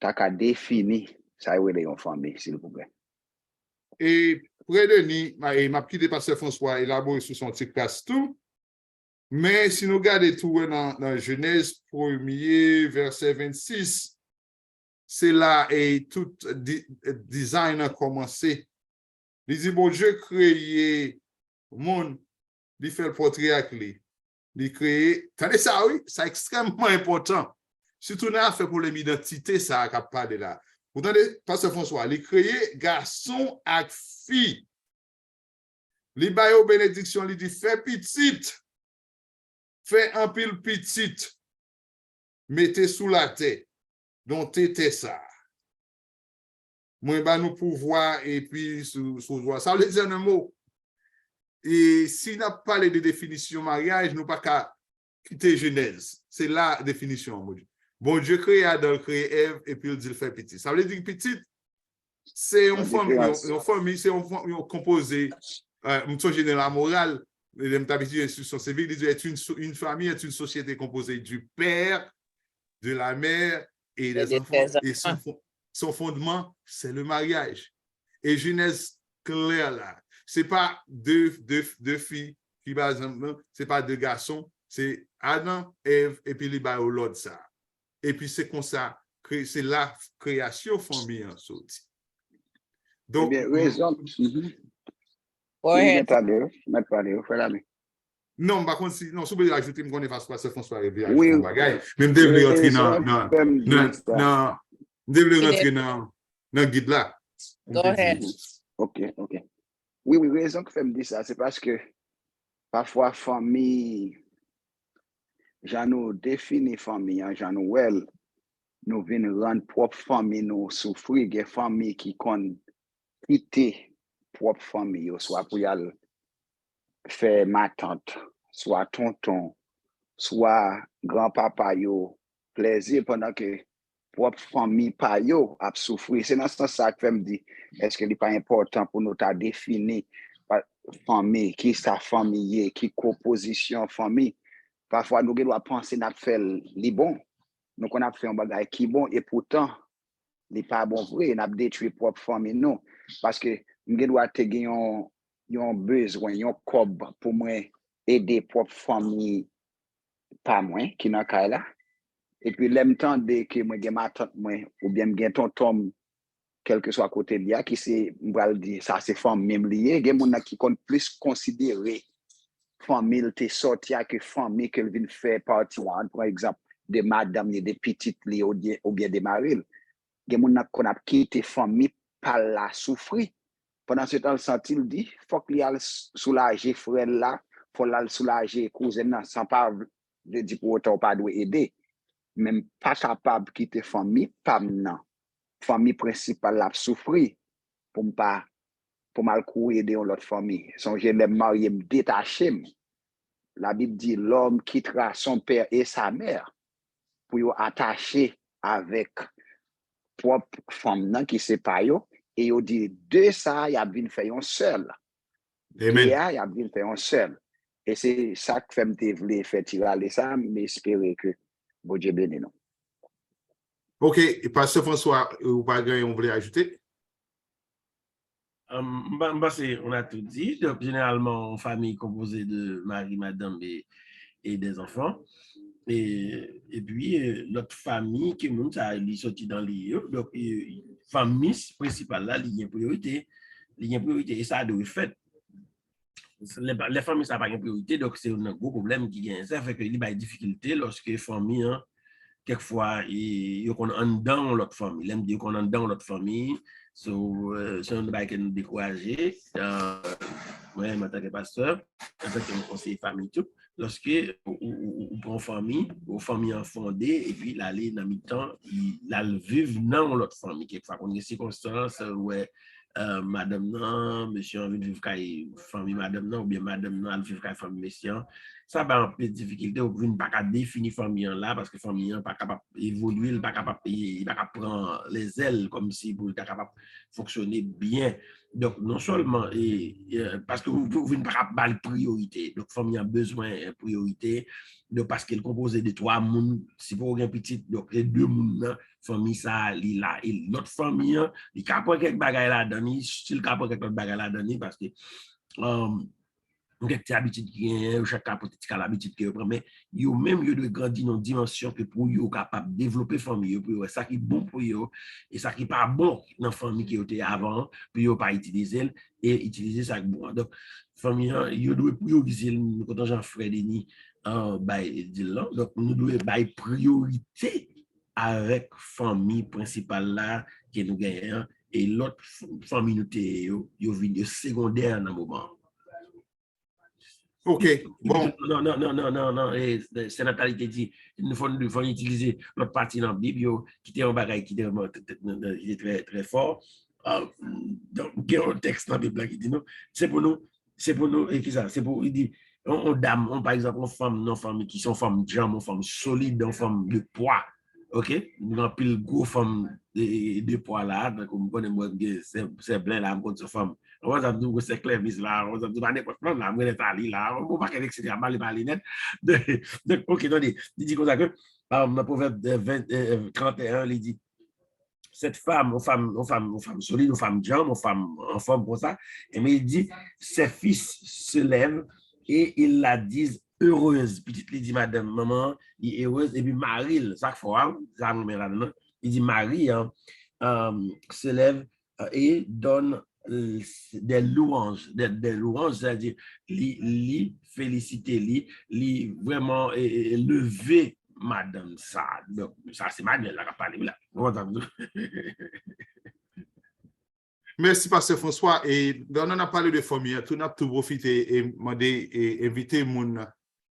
de définir ça une famille, s'il vous plaît? Et près de Denis, m'a quitté pasteur François élaboré sur son petit classe tout. Mais si nous regardons tout dans Genèse 1er, verset 26, c'est là et tout design a commencé. Il dit, bon Dieu créé le monde, il fait le portrait avec lui. Il crée, attendez ça, oui, c'est extrêmement important. Surtout dans fait pour l'identité, ça a pas de là. Vous entendez, pasteur François, il créé garçon avec fille. Il baille bénédiction, il dit, fais petite. Fais un pile petite, mettez sous la tête, dont t'étais ça. Moi, ben, nous pouvoir et puis sous joie. Ça veut dire un mot. Et si nous parlé de définition mariage, nous pas qu'à quitter Genèse. C'est la définition. Bon Dieu crée Adam, crée Ève, et puis il dit le fait petit. Ça veut dire petite, c'est une famille, c'est une composée, de la morale. L'institution civile est une famille, est une société composée du père, de la mère et des enfants. Et son fondement, c'est le mariage. Et Genèse claire là, c'est pas deux filles qui basent, c'est pas deux garçons, c'est Adam, Ève et puis les bas au l'autre ça. Et puis c'est comme ça, c'est la création famille en sortie. Donc, eh bien, raison. Ouais. Non, par contre, non, si vous voulez ajouter, je connais pas ce que François Réveil a Oui, ajouté un bagage. Même je devrais rentrer dans le guide là. Go ahead. Ok. Oui, raison que je me dis ça, c'est parce que parfois, famille, j'en nous définit famille, j'en nous nous venons rendre propre famille, nous souffrir des familles qui ont quitté propre famille, soit pour y aller faire ma tante, soit tonton, soit grand-papa, plaisir pendant que propre famille pa yo a souffrir. C'est dans ce sens ça que me dit, est-ce que n'est pas important pour nous ta définir famille, qui sa famille, qui composition famille. Parfois nous doit penser n'a fait li bon. Nous qu'on a fait un bagage qui bon et pourtant n'est pas bon vrai, n'a détruit propre famille non parce que nous doit te gagner un besoin, un cob pour moi aider propre famille pas moi qui dans cas là. Et puis, l'aime temps de que moi, j'ai ma tante, moi, ou bien j'ai tonton, quel que soit côté de qui c'est, on dire, ça, c'est famille liée. Il y a des gens qui comptent plus considérer famille te sorti que famille qu'elle vient faire partie, par exemple, de madame, de petites, ou bien de maril. Il y a des gens qui ont quitté famille par la souffrir. Pendant ce temps, il dit, il faut qu'il aille soulager frère là, il faut qu'il soulager cousin là, sans pas de dire pour autant pas doit aider. Même pas capable de quitter famille, pas maintenant. Famille principale la souffrir pour mal courir de l'autre famille. Songez les mariés me détacher. La Bible dit l'homme quittera son père et sa mère pour y attacher avec propre femme qui c'est pas yo et yo dit de ça y a bien fait un seul. Amen. Y a bien fait un seul. Et c'est ça que fait me voulait faire tirer ça, mais espérer que bon Dieu bénisse nous. OK, et Pasteur François, ou pas gagné, on voulait ajouter? On a tout dit. Donc, généralement, une famille composée de mari, madame et des enfants. Et puis, l'autre famille qui monte, ça est sorti dans les donc, famille principale, là, il y a une priorité. Il y a une priorité et ça doit être fait. Les familles, ça n'a pas une priorité, donc c'est un gros problème qui gagne. Ça fait qu'il y a des difficultés lorsque les familles, hein, quelquefois, ils sont en dedans l'autre famille. Ils disent qu'on est en dedans l'autre famille. C'est un débat qui nous décourage. Moi, en tant que pasteur, en tant que conseiller famille, tout, lorsque on prend famille, aux familles en fondé, et puis l'aller dans le temps, il vivre dans l'autre famille. Quelquefois, on a des circonstances où madame non, monsieur a envie de vivre avec famille madame non, ou bien madame non, elle vivre avec famille monsieur. Ça va un peu de difficulté, ou bien pas capable définir famille là, parce que famille n'est pas capable d'évoluer, il n'est pas capable de prendre les ailes comme si vous êtes capable de fonctionner bien. Donc, non seulement, parce que vous n'êtes pas capable de priorité, donc famille a besoin de priorité, donc parce qu'elle est composée de 3 personnes, si vous avez un petit, donc les 2 personnes, famille ça, il là, et l'autre famille, il y a quelques bagages là-dedans, il y a quelques bagages là-dedans, parce que on a habitude qui chaque peut-être l'habitude que mais yo même yo doit grandir dans une dimension que pour yo capable développer famille pour ça qui est bon pour yo et ça qui pas bon dans famille qui était avant puis yo pas utiliser et utiliser ça bon donc famille yo doit prioriser quand Jean frère Denis donc nous doit bailler priorité avec famille principale là que nous gagnons et l'autre famille nous yo vient secondaire dans moment. OK, bon. Non. C'est Nathalie qui dit, il faut utiliser l'autre partie dans la Bible, qui était un bagage qui est très, très fort. Donc, il y a un texte dans la Bible qui dit, non, c'est pour nous, et qui ça, c'est pour, il dit, on, par exemple, une femme qui sont femmes jambes, une femme solide, une femme de poids. OK? Nous avons pile gros femmes de poids là, donc on connaît moi c'est plein là contre cette femme. On va dire que c'est clair là, on va dire pas n'importe quoi là, on est allé là, on va pas etc. Parler net. Donc OK, donc il dit comme ça que dans Proverbe 31 il dit cette femme, une femme solide, une femme jambe, une femme en forme pour ça, et mais il dit ses fils se lèvent et ils la disent heureuse. Petite lui dit madame, maman, il est heureuse. Et puis Marie, chaque fois, il dit Marie se lève et donne des louanges, c'est-à-dire li féliciter, li vraiment lever madame ça. Donc, ça c'est Manuel qui a parlé là. Merci, Pasteur François. Et on a parlé de famille, tout n'a tout profité et demander et inviter mon.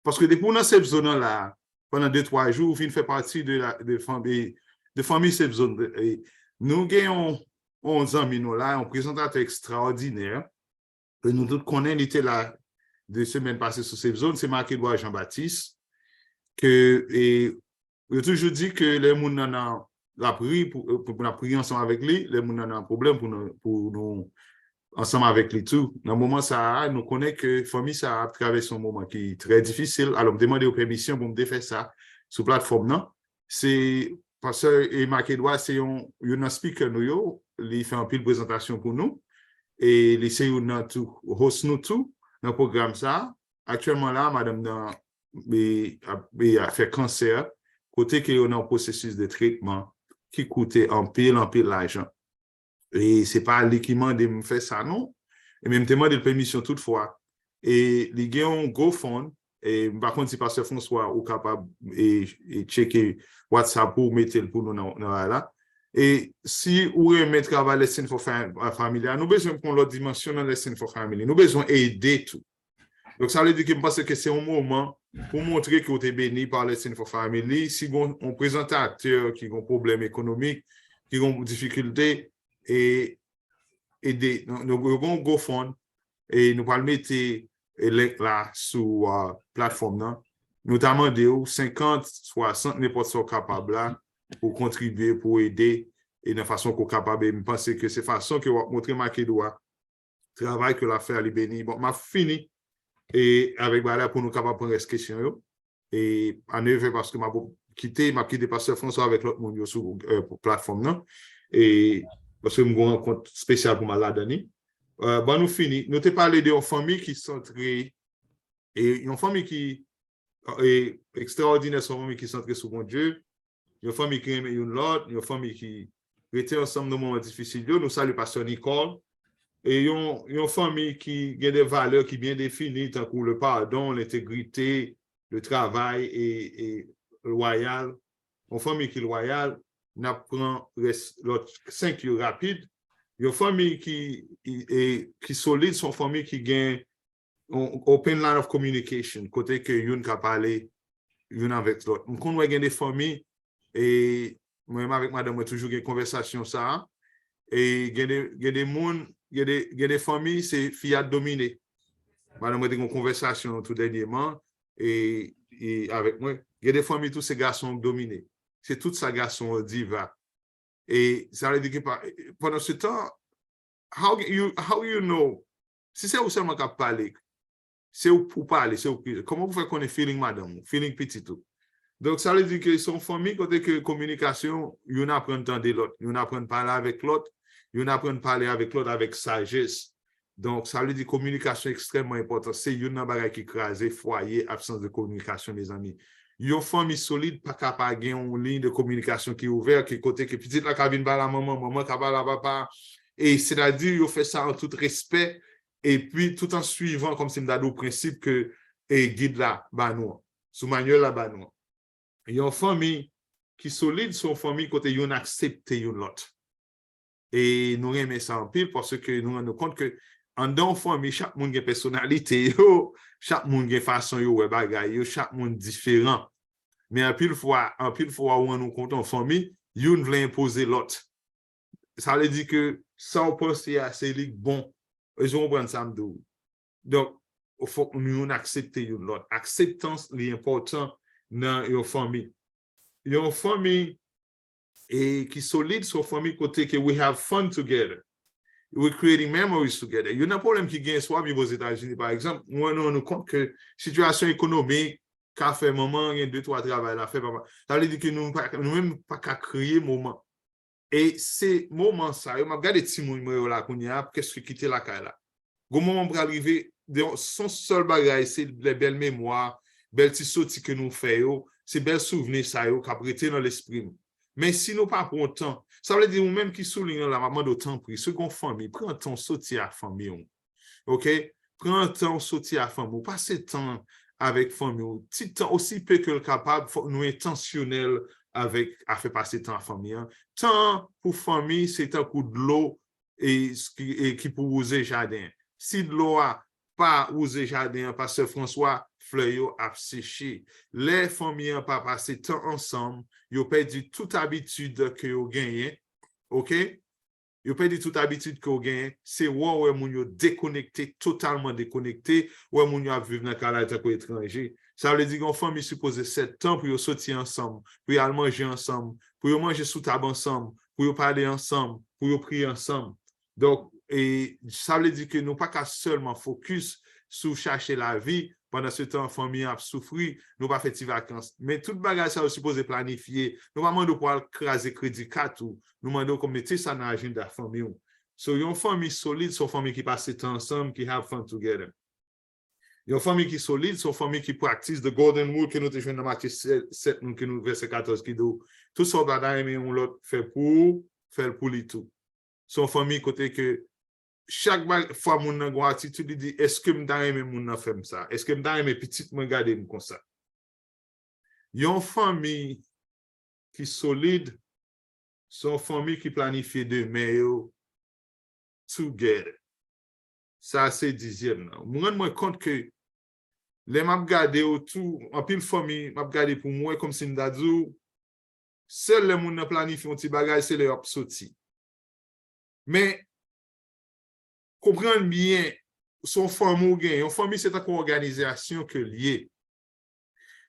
Parce que depuis dans cette zone-là, pendant 2-3 jours, on fait partie de famille cette zone. Et nous gagnons 11 ans, là, un présentateur extraordinaire. Et nous tous connaissons, il était là 2 semaines passées sur cette zone, c'est Marc-Edouard Jean-Baptiste. Et il a toujours dit que les gens la prière pour la prier ensemble avec lui, les gens ont un problème pour nous ensemble avec lui tout. Dans le moment ça, nous connaissons que la famille ça a traversé un moment qui est très difficile. Alors, me demander aux permissions pour me faire ça sur la plateforme, non? C'est parce que Makedwa, c'est un speaker, nous, il fait un pile présentation pour nous et il essaie de tout, host nous tout dans le programme ça. Actuellement là, madame a fait cancer, côté qu'il y a un processus de traitement qui coûtait en pile l'argent. Et ce n'est pas l'équipement de me faire ça, non. Et même témoin de permission toutefois. Et les gars ont GoFund. Et par contre, si Pasteur François est capable de checker WhatsApp pour mettre pour nous là. Et si vous aimez travailler Lesson for Family, nous avons besoin de l'autre dimension dans Lesson for Family. Nous avons besoin d'aider tout. Donc, ça veut dire que je pense que c'est un moment pour montrer que vous êtes béni par Lesson for Family. Si on présente un acteur qui a un problème économique, qui a une difficulté, et aider. Nous avons GoFund et nous allons mettre le link là sur la plateforme. Notamment de 50, 60, n'importe quoi capable là pour contribuer, pour aider et de façon qu'on est capable. Je pense que c'est façon que vous montrer Makedwa travail que l'affaire est béni. Bon, m'a fini et avec Bala pour nous capables de prendre les questions. Et en effet, parce que m'a quitté Pasteur François avec l'autre monde sur la plateforme. Et parce que je me compte spécial pour ma Dani. Bon, nous finissons. Nous t'ai parlé d'une famille qui sont très. Et une famille qui est extraordinaire, une famille qui est centrée sur mon Dieu. Une famille qui aime une famille qui était ensemble dans des moments difficiles. Nous saluons Pasteur Nicole. Et une famille qui a des valeurs qui sont bien définies, tant que le pardon, l'intégrité, le travail et loyal. Une famille qui est loyale. N'apprend l'autre 5 jours rapide. Une famille qui est solide, son famille qui gagne un open line of communication, côté que yon ka parler yon avec l'autre. On connaît des familles et moi avec madame moi toujours une conversation ça et il y a des familles c'est fiat dominé. Madame moi une conversation tout dernièrement et avec moi, il y a des familles tous ces garçons dominés. C'est toute sa garçon diva. Et ça veut dire que pendant ce temps, how you know, si c'est vous seulement qui parler, c'est pour parler, c'est comment vous faites qu'on est feeling madame, feeling petit tout. Donc ça veut dire que son famille, côté que communication, ils apprennent à entendre l'autre, ils apprennent à parler avec l'autre, ils apprennent à parler avec l'autre avec sagesse. Donc ça veut dire communication extrêmement importante. C'est une bagage qui crase foyer, absence de communication, mes amis. Une famille solide, pas capable de gagner une ligne de communication qui est ouverte, qui est côté que petite la cabine par la maman capable la papa. Et c'est-à-dire, il fait ça en tout respect et puis tout en suivant, comme c'est le principe que guide la banoua, sous manuel la banoua. Il y a une famille qui est solide, son famille côté yon accepte yon l'autre. Et nous aimons ça en pile parce que nous rendons compte que en dans famille, chaque monde a une personnalité, chaque monde a une façon de bagay, chaque monde différent. Mais en pile fois où on nous compte en famille, yon veut imposer l'autre. Ça veut dire que ça on pense à c'est bon. Et je comprends ça m'dou. Donc il faut que nous accepter l'autre. Acceptance est important dans une famille. Une famille et qui solide sur famille côté que we have fun together. We're creating memories together. Il y a un problème qui gagne soit vivre aux États-Unis, par exemple. Moi, nous compte que situation économique, café, maman, il y a 2-3 travail à faire. Ça veut dire que nous-mêmes pas qu'à créer moment. Et ces moments, ça, je regarde les petits mots là, qu'est-ce qui quitte la caille là. Au moment pour arriver, son seul bagage, c'est les belles mémoires, belles petits sautis que nous faisons, c'est belles souvenirs, ça, qui a prêté dans l'esprit. Mais si nous pas pour temps, ça veut dire nous-mêmes qui soulignons la maman d'autant pris, ceux qui ont famille, prends ton sauti à famille. OK? Prends ton sauti à famille, passez temps avec famille. Petit temps aussi peu que le capable, nous intentionnel avec à faire passer temps à famille. Temps pour famille, c'est un coup de l'eau et qui pour user jardin. Si de l'eau a pas user jardin, Pasteur François, fleur a séché. Les familles n'ont pas passé temps ensemble, ils ont perdu toute habitude que vous gagnez. OK? Ils ont perdu toute habitude que vous gagnez. C'est où vous déconnecté, totalement déconnecté, où vous vivez dans le cas étranger. Ça veut dire qu'une famille supposée 7 temps pour sortir ensemble, pour aller manger ensemble, pour manger sous table ensemble, pour parler ensemble, pour prier ensemble. Donc, et ça veut dire que nous pas qu'à seulement focus sur chercher la vie pendant ce temps, la famille a souffert, nous pas fait des vacances. Mais toute bagage, ça est supposé planifier. Nous ne demandons pas craser crédit 4 ou nous demandons comme mettre ça dans l'agenda de la famille. So, une famille solide, c'est une famille qui passe le temps ensemble, qui have fun together. Une famille qui est solide, c'est une famille qui pratique the golden rule que nous avons joué dans Matthieu 7, que nous verset 14, qui dit tout ça va aimer on l'autre fait pour lui tout. C'est une famille côté que chaque fois mon a une attitude, il dit est-ce que m'da aimé mon a fait ça? Est-ce que m'da aimé petit me garder comme ça? Une famille qui est solide, c'est une famille qui planifie demain together. Ça c'est 10e. Moi me compte que les m'a regardé autour en pile famille m'a regardé pour moi comme si m'da dit seul les moun planifie un petit bagage c'est les hop sorti. Mais comprendre bien son famille ou gain, une famille c'est une organisation que lié.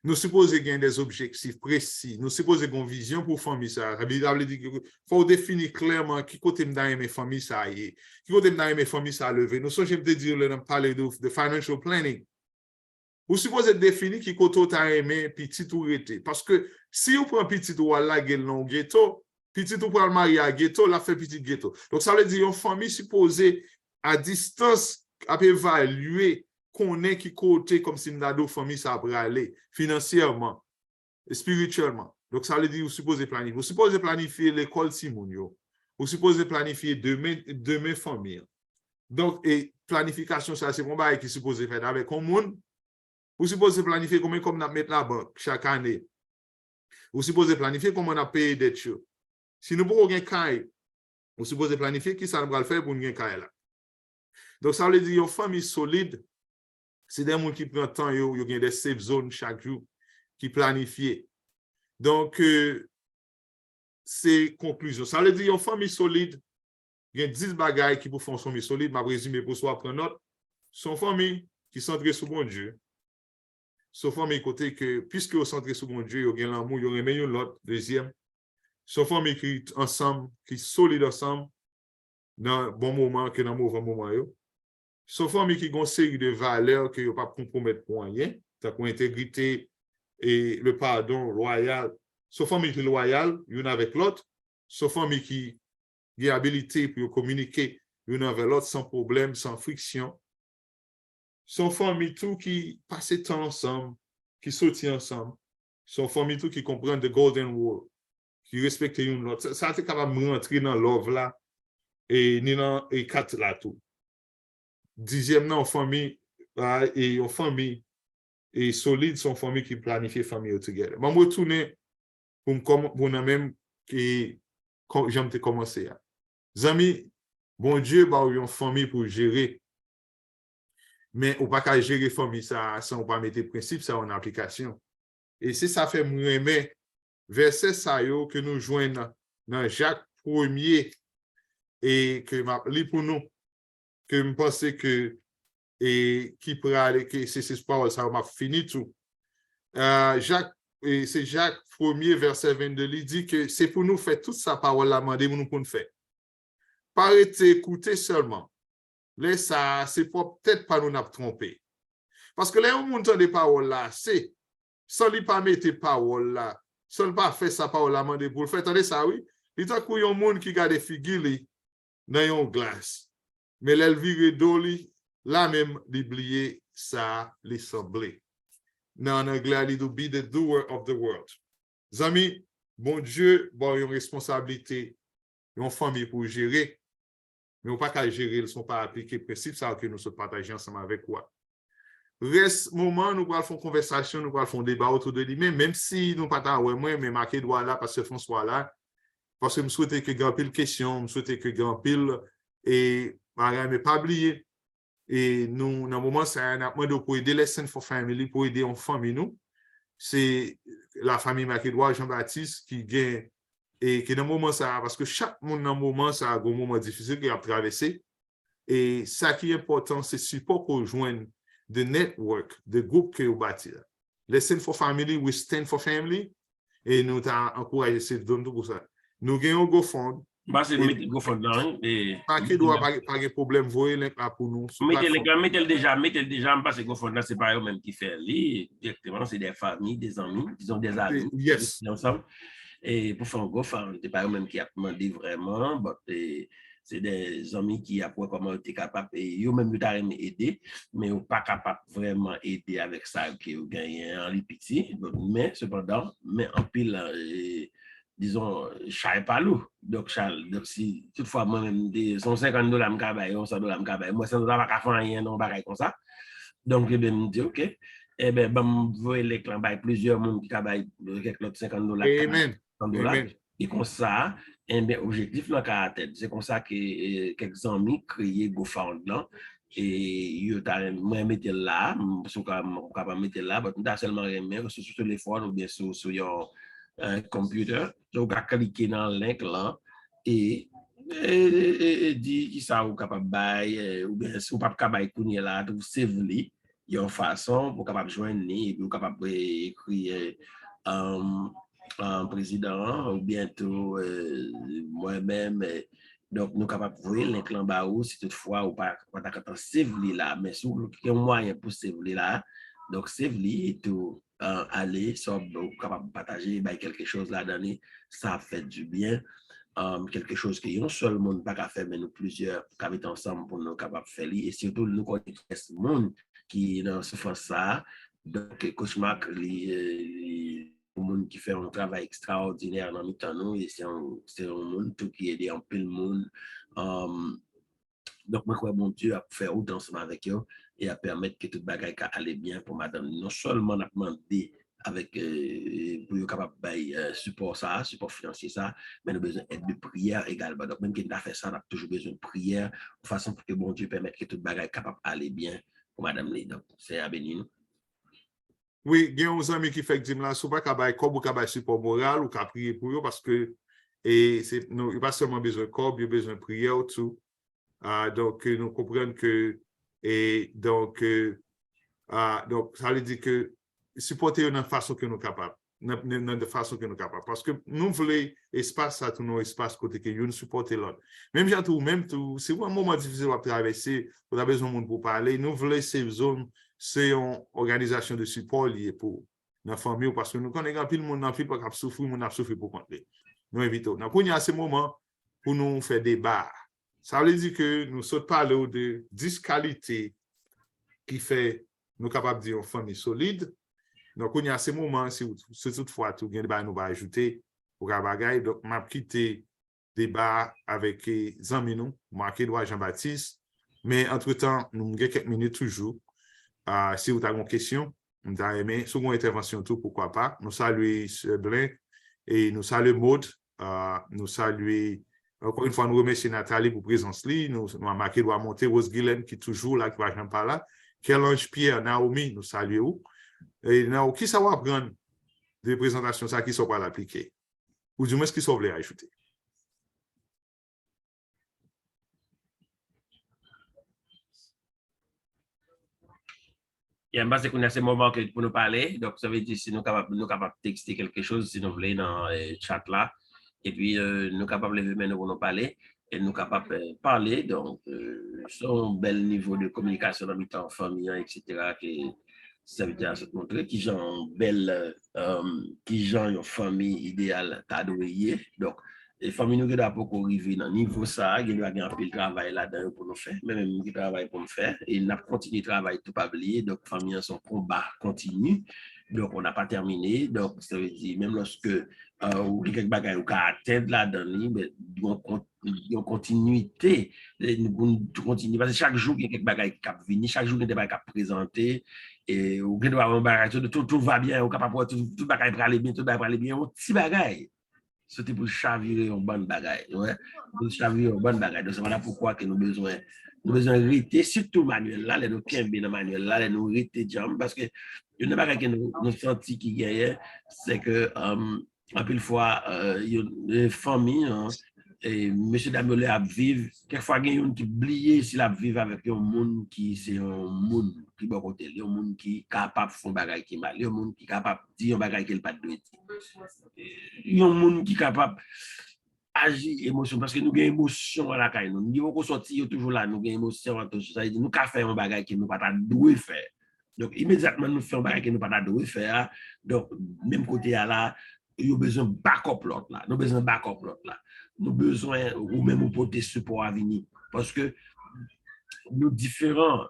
Nous supposons gagner des objectifs précis, nous supposons une vision pour famille ça. Ça veut dire qu'il faut définir clairement qui côté dans mes familles ça y est, qui côté dans mes familles ça lever. Nous sommes de dire là parler de financial planning. Vous supposez définir qui côté t'as aimé petit ou rété parce que si vous prenez petit ou la gueule non ghetto, petit ou pour le marier à ghetto, la fait petit ghetto. Donc ça veut dire une famille supposée à distance à évaluer qu'on est qui côté comme si nous famille ça pourrait aller financièrement et spirituellement. Donc ça veut dire vous supposez planifier. Vous supposez planifier l'école Simonio. Vous supposez planifier demain famille. Donc et planification ça c'est un bail qui supposé faire avec un monde. Vous supposez planifier comment on a mettre la banque chaque année. Vous supposez planifier comment on a payé des choses. Si nous pouvons gagner caille, vous supposez planifier qui ça nous va le faire pour gagner caille là. Donc ça veut dire une famille solide, c'est des gens qui prennent temps, ils ont des safe zones chaque jour, qui planifient. Donc c'est conclusion. Ça veut dire une famille solide, il y a 10 bagailles qui pour faire une famille solide, ma résumé pour soi prendre note. Son famille qui centrée sur bon Dieu. Son famille côté que puisque vous centré sur bon Dieu, il y a l'amour, il y a meilleur l'autre, deuxième. Son famille qui est ensemble, qui est solide ensemble dans bon moment que dans mauvais moment yo. Son famille qui a une série de valeurs que ne pas compromettre pour rien, tant l'intégrité et le pardon loyal. Son famille qui est loyale, une avec l'autre. Son famille qui a l'habilité pour communiquer une avec l'autre sans problème, sans friction. Son famille tout qui passe temps ensemble, qui sortit ensemble. Son famille tout qui comprend the golden rule, qui respecte une l'autre. Ça c'est capable de rentrer dans love là et ni dans et 4 là tout. 10e en famille et en famille et solide son famille qui planifie famille together. Je vais retourner pour même qui j'aime commencer. Amis, bon Dieu bah une famille pour gérer. Mais on ne peut pas gérer famille ça sans pas mettre principe ça en application. Et c'est ça fait aimer verset ça yo que nous joignons dans Jacques 1er et que m'a li pour nous que je pense que et qui pourrait aller que c'est parole ça m'a fini tout. Jacques et c'est Jacques 1er verset 22 il dit que c'est pour nous faire toute sa parole là demander nous pour nous faire. Pas écouter seulement. Là, ça, c'est peut-être pas nous n'a trompé. Parce que là, on monte des paroles là, c'est, sans lui pas mettre paroles là, sans pas faire sa parole là, demander pour le faire. Attendez ça, oui. Il y a un monde qui garde des figures dans une glace. Mais l'elvire d'oli, là même, l'oublier, ça, les semblait. Dans anglais, il dit, be the doer of the world. Amis, bon Dieu, bon, une responsabilité, une famille pour gérer. Mais on ne peut pas gérer, ils ne sont pas appliqués principe ça que nous sommes partagés ensemble avec quoi. Reste moment, nous allons faire une conversation, nous allons faire un débat autour de lui, même si nous ne pas moi, mais marqué doigt là, parce que François là, parce que je souhaitais que grand pile question, je souhaitais que grand pile, et mais pas oublier. Et nous, dans le moment, c'est un appel pour aider les Saints for Family, pour aider en famille, nous. C'est la famille marqué doigt Jean-Baptiste qui gagne. Et que dans le moment, ça, parce que chaque monde dans le moment, ça a un moment difficile qu'il a traversé. Et ça qui est important, c'est support pour joindre de network, de groupe que vous bâtissez. Listen for family, we stand for family. Et nous t'avons encouragé ces dons pour ça. Nous gagnons GoFund. Parce que nous mettons GoFund là. Pas qu'il doit pas de problème, voyez link là pour nous. Mettez-le déjà, parce que GoFund là, c'est pas eux-mêmes qui font directement, c'est des familles, des amis, disons des amis. Yes. Ensemble. Et pour faire un GoFund, c'est pas eux-mêmes qui a demandé vraiment, c'est des amis qui apprennent comment être capable et eux-mêmes ils t'ont aidé, mais ils sont pas capables vraiment aider avec ça qui ont gagné en petit. Mais cependant, mais en pile, disons, Charles pas loup. Donc si toutefois moi-même son $50 me cabaye, $100 me cabaye, moi ça ne va pas faire rien non pareil comme ça. Donc je me dis OK, eh ben vous voyez les clans plusieurs monde qui cabaye quelques $50. Amen. Amen. Et comme ça, objectif dans la tête, c'est comme ça que quelques amis créent GoFund là et ils ont mis là, je capable mettre là, mais nous seulement remettre sur le téléphone ou bien sur your computer, donc à cliquer dans le link là et dit qui ça vous capable bailler ou bien si vous pas capable connaître là, vous save li, il y a une façon pour capable joindre et puis vous capable écrire un président ou bientôt moi-même. Donc, nous sommes capables de voir link en bas si toutefois ou pas save là, mais si vous avez un moyen pour save là, donc save et tout aller, soit capable de partager quelque chose là-dedans, ça fait du bien. Quelque chose que un seul monde pas qu'à faire, mais nous plusieurs qui habitent ensemble pour nous capables de faire. Et surtout, nous connaissons ce monde qui est dans ce sens ça. Donc, Cauchemar, le monde qui fait un travail extraordinaire dans le temps, et c'est un monde tout qui aide en peu le monde. Donc, moi, je crois bon Dieu a faire autant ensemble avec eux et à permettre que tout le bagage aille bien pour madame. Non seulement n'a demandé avec pour être capable de support financier ça, mais nous avons besoin d'aide de prière également. Donc, même quand on a fait ça, on a toujours besoin de prière de façon pour que bon Dieu permette que tout le bagage capable d'aller bien pour madame. Donc, c'est à bénir. Oui, il y a un ami qui fait que là, si vous n'avez pas support moral ou qu'à prier pour eux parce que il n'y a pas seulement besoin de corps, il y a besoin de prière tout. Donc, nous comprenons que donc, ça veut dire que supporter de façon que nous sommes capables. De façon que nous sommes capables. Parce que nous voulons espace à tout nos espaces côté que nous supporter l'autre. Même tout, c'est un moment difficile à traverser, vous avez besoin de monde pour parler. Nous voulons ces zones. C'est une organisation de support liée pour la famille parce que nous connaissons plus le monde, plus pas souffrir, nous souffrir pour compter. Nous invitons. Donc, il y a ce moment pour nous faire des bars. Ça veut dire que nous sommes parlé de 10 qualités qui fait nous capables de dire une famille solide. Donc, il y a ce moment, si toutefois tout nous va ajouter pour la bagaille. Donc, je vais quitter des bars avec les amis, marqué droit Jean-Baptiste. Mais entre-temps, nous avons quelques minutes toujours. Si vous avez une question, nous avons aimé, sur une intervention, tout, pourquoi pas. Nous saluons M. Blin et nous saluons Maud. Nous saluons, encore une fois, nous remercions Nathalie pour présence. Nous avons marqué doit monter Rose Guylaine qui est toujours là, qui va jamais par là. Kelange Pierre, Naomi, nous saluons. Et Naomi, qui ça va prendre des présentations, ça qui ne sont pas l'appliquer? Ou du moins, ce qu'ils sont voulés ajouter? Et en bas, c'est qu'on a ce moment pour nous parler. Donc, ça veut dire si nous sommes capables de texter quelque chose, si nous voulons dans le chat là. Et puis, nous sommes capables de lever maintenant pour nous parler. Et nous sommes capables de parler. Donc, c'est un bel niveau de communication dans le temps famille, etc. Ça veut dire à se montrer qui genre une famille idéale t'adouer. Donc, les familles nous doivent pas arriver dans niveau ça, il y a un peu de travail là-dedans pour nous faire, mais même qui travail pour nous faire, et nous continué de travailler tout pas oublier, donc famille son combat continue, donc on n'a pas terminé, donc ça veut dire même lorsque quelques bagages ou atteindre là-dedans, mais une continuité, nous continuer parce que chaque jour il y a quelques bagages qui venir, chaque jour il y a des bagages qui présenter et ou doit avoir un bagage tout va bien, ou capable tout bagage pour aller bien, tout bagage pour aller bien, un petit bagage. C'était pour chavirer un bon bagage. Ouais? Pour chavirer un bon bagage. Donc, c'est voilà pourquoi que nous avons besoin de rester, surtout manuel là, les nous kembe dans manuel là, les nous rester jam, parce que une bagage que nous senti qui gagne, c'est que, un peu de fois, les familles, et monsieur Damolé a vivre, quelquefois il y a un qui oublie s'il a vivre avec un monde qui c'est un monde qui bon côté, un monde qui capable de faire bagay qui mal, un monde qui capable de dire un bagay qu'il pas de dire. Un monde qui capable agir émotion parce que nous avons émotion à la caille nous. Nous qu'on sortir toujours là, nous avons émotion en tout ça, ça dit nous ca faire un bagay qui nous pas doué faire. Donc immédiatement nous faisons un bagay qui nous pas doué faire. Donc même côté là, il y a besoin backup l'autre là. Nous besoin backup l'autre là. Nous besoin ou même pour des supports à venir parce que nous différents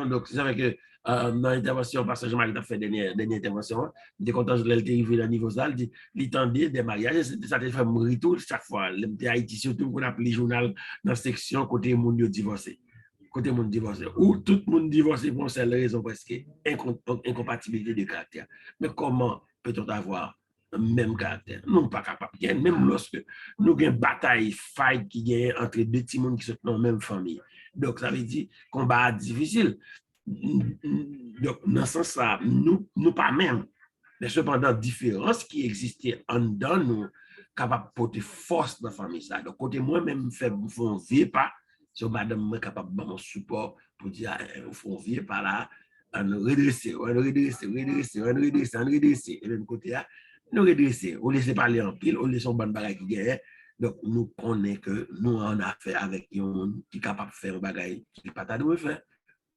donc c'est vrai que dans l'intervention parce que Jean-Marie a fait dernière intervention des contents de l'arrivée à niveau ça il tendait des mariages ça te fait mourir tout chaque fois les Haïti surtout qu'on appelle les journal dans section côté monde divorcé ou tout le monde divorcé pour cette raison parce que incompatibilité de caractère mais comment peut-on avoir même caractère nous pas capable même lorsque nous avons une bataille fight qui gagne entre deux petits monde qui sont dans la même famille. Donc, ça veut dire combat difficile. Donc, dans ce sens-là, nous pas même. Mais cependant, différence qui existait en dedans, nous capables de porter force dans la famille. Ça. Donc, côté moi-même, on ne vit pas. So, madame, moi, capable de mon support pour dire, on ne vit pas là. On redresser. Et même côté là, nous redresser. On laisse parler en pile, on laisse un bon bagage qui gagne. Donc, nous connaissons que nous en affaire avec un qui est capable de faire un bagage qui n'est pas de faire.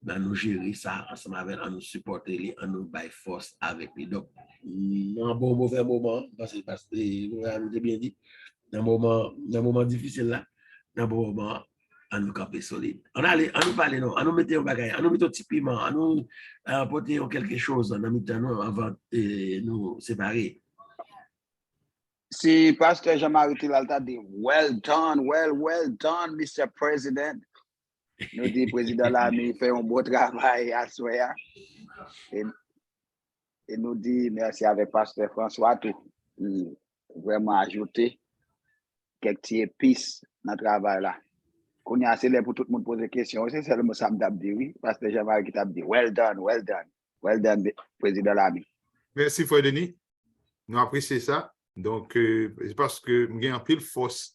Ben, nous gérer ça ensemble avec, nous supporter, nous bailler force avec lui. Donc, dans un bon mauvais moment, parce que vous avez bien dit, dans un moment difficile là, dans un bon moment, à nous camper solide. On nous parler, non, à nous mettre un bagage, à nous mettre un petit piment, à nous apporter quelque chose dans nous avant de nous séparer. Si Pasteur Jean-Marie Tilal dit well done, Mr. President. Nous dit président Lamy fait un beau travail à soi. Et nous dit merci avec Pasteur François tout vraiment ajouter quelques épices dans le travail là. Qu'on y a assez pour tout le monde poser des questions. C'est seulement ça me dit oui. Pasteur Jean-Marie qui t'a dit well done, président Lamy. Merci Frère Denis. Nous apprécions ça. Donc, c'est parce que nous avons un pile force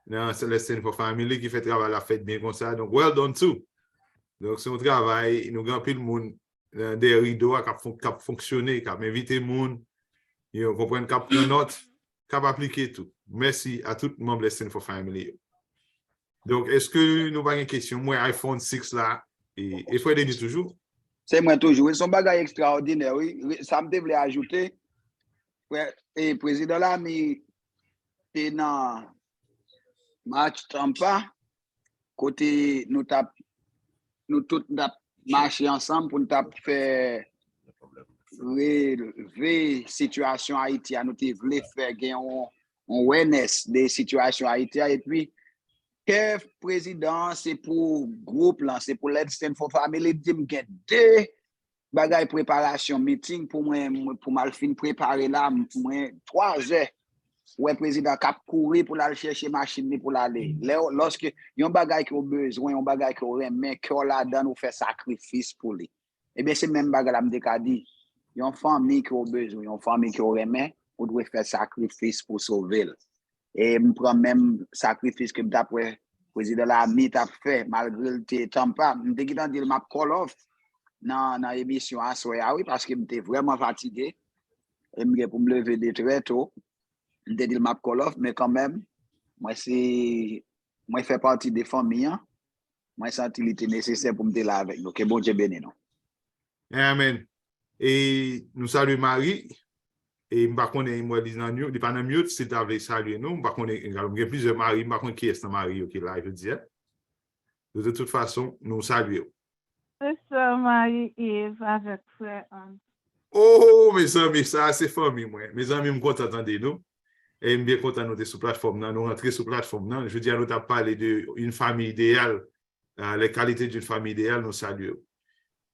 dans Celestine for Family qui fait travail la fête bien comme ça. Donc, well done too. Donc, c'est un travail, nous avons un pile monde des rideaux qui a fonctionné, qui a invité le monde, qui comprend, qui a pris note, qui a appliqué tout. Merci à tout le monde de Celestine for Family. Donc, est-ce que nous avons une question? Moi, iPhone 6 là, et Frère Denis toujours? C'est moi toujours. Ils sont bagages extraordinaires, oui. Ça me devait ajouter. Et président Lamy, c'est dans match Tampa, côté nous tous marché ensemble pour nous faire relever situation Haïti, nous voulons faire gagner un awareness des situations haïtiennes et puis que président c'est pour groupe là, c'est pour Let's Stand for Family, dit me get deux bagay préparation meeting pour moi pour mal fin préparer là moi 3 heures ouais président cap courir pour aller chercher machine pour l'aller lorsque yon bagay qui a besoin yon bagay qui aurait mais que là dedans nous fait sacrifice pour lui et bien c'est même bagay là me dit yon famille qui a besoin yon famille qui aurait mais on doit faire sacrifice pour sauver et me prend même sacrifice que d'après président Lamy t'a fait malgré le temps pas me dit qu'il dit m'a call off dans l'émission à soir oui parce que j'étais vraiment fatigué et pour me lever de très tôt j'étais dit m'a call off mais quand même moi fait partie des familles moi senti était nécessaire pour me là avec nous que bon Dieu bénisse nous. Amen. Et nous saluons Marie et m'pa connait moi disant nous pas dans mieux c'est avec saluer nous m'pa connait il y a plusieurs Marie m'pa connait qui est Marie OK là je dis de toute façon nous saluons. C'est Marie-Yves avec frère Anne. Oh, mes amis, ça c'est famille, moi. Mes amis, je suis content d'entendre nous. Et je suis bien content de nous sur la plateforme. Nous rentrons sur la plateforme. Je veux dire, nous avons parlé d'une famille idéale, les qualités d'une famille idéale, nous saluons.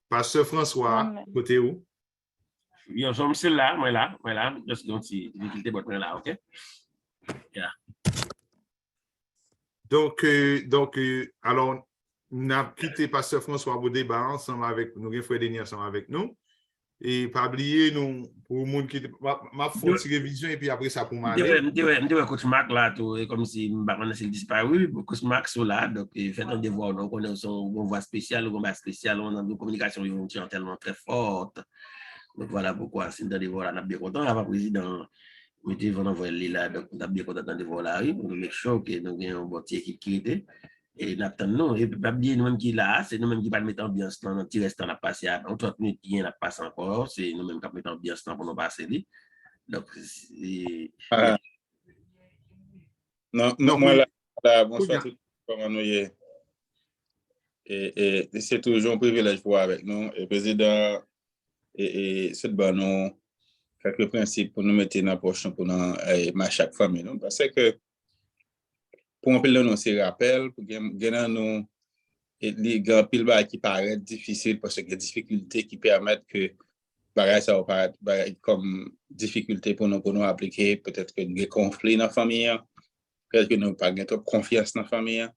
Pasteur François, côté où? Yo, je suis là, moi là. Juste une petite difficulté pour là, OK? Yeah. Donc, alors, nous avons quitté Pasteur François au débat ensemble avec nous, Frère Denis ensemble avec nous. Et pas oublier, nous, pour le monde qui m'a fait une révision et puis après ça pour m'aller. Je vais coach Marc là, comme si je disparu. Coach Marc sont là, donc fait un devoir. Donc on a son voix spéciale, on a spécial, on a une communication tellement très forte. Donc voilà pourquoi c'est un devoir là, on est bien content. Avant président, mettez vous envoyer là, donc on est bien content d'un devoir là, pour nous make sure que nous avons une bonne équipe qui était. Et nous, et pas oublier nous-mêmes qui là, c'est nous-mêmes qui pas mettre ambiance dans notre petit restant à passer en 30 minutes qui n'a pas encore, c'est nous-mêmes qui mettons ambiance pour nous passer. Donc non, moi là, bonsoir tout comment nous y et c'est toujours un privilège pour avec nous et président et c'est bon nous quelques principes pour nous mettre dans poche pour nous chaque famille non parce que pour un peu nous c'est rappel pour gagner nous et les grands pile qui paraît difficile parce que difficultés qui permettent que bagage ça va comme difficulté pour nous appliquer peut-être que des conflits dans la famille peut-être que nous pas trop confiance dans la famille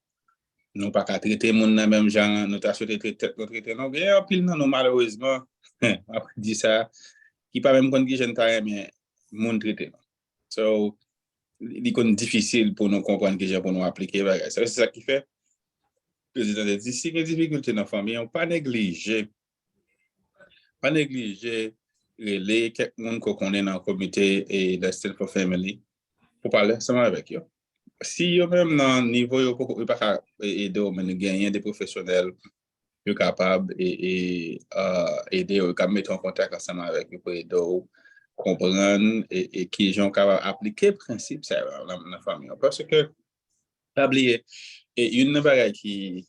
nous pas traiter monde dans même genre nous t'a souhaité traiter non bien pile non malheureusement après dit ça qui pas même quand jeune ta mais monde traiter so il est difficile pour nous comprendre que j'ai pour nous appliquer bagage c'est ça qui fait président dit si il y a des difficultés dans la famille on pas négliger les quelqu'un qu'on connaît dans le comité et la Still for Family pour parler ensemble avec eux. Si eux même dans le niveau ils pas aider mais gagner des professionnels plus capables et aider à mettre en contact ensemble avec eux pour aider comprendre et qui sont capables d'appliquer le principe ça dans la famille parce que pas oublier et une bagaille qui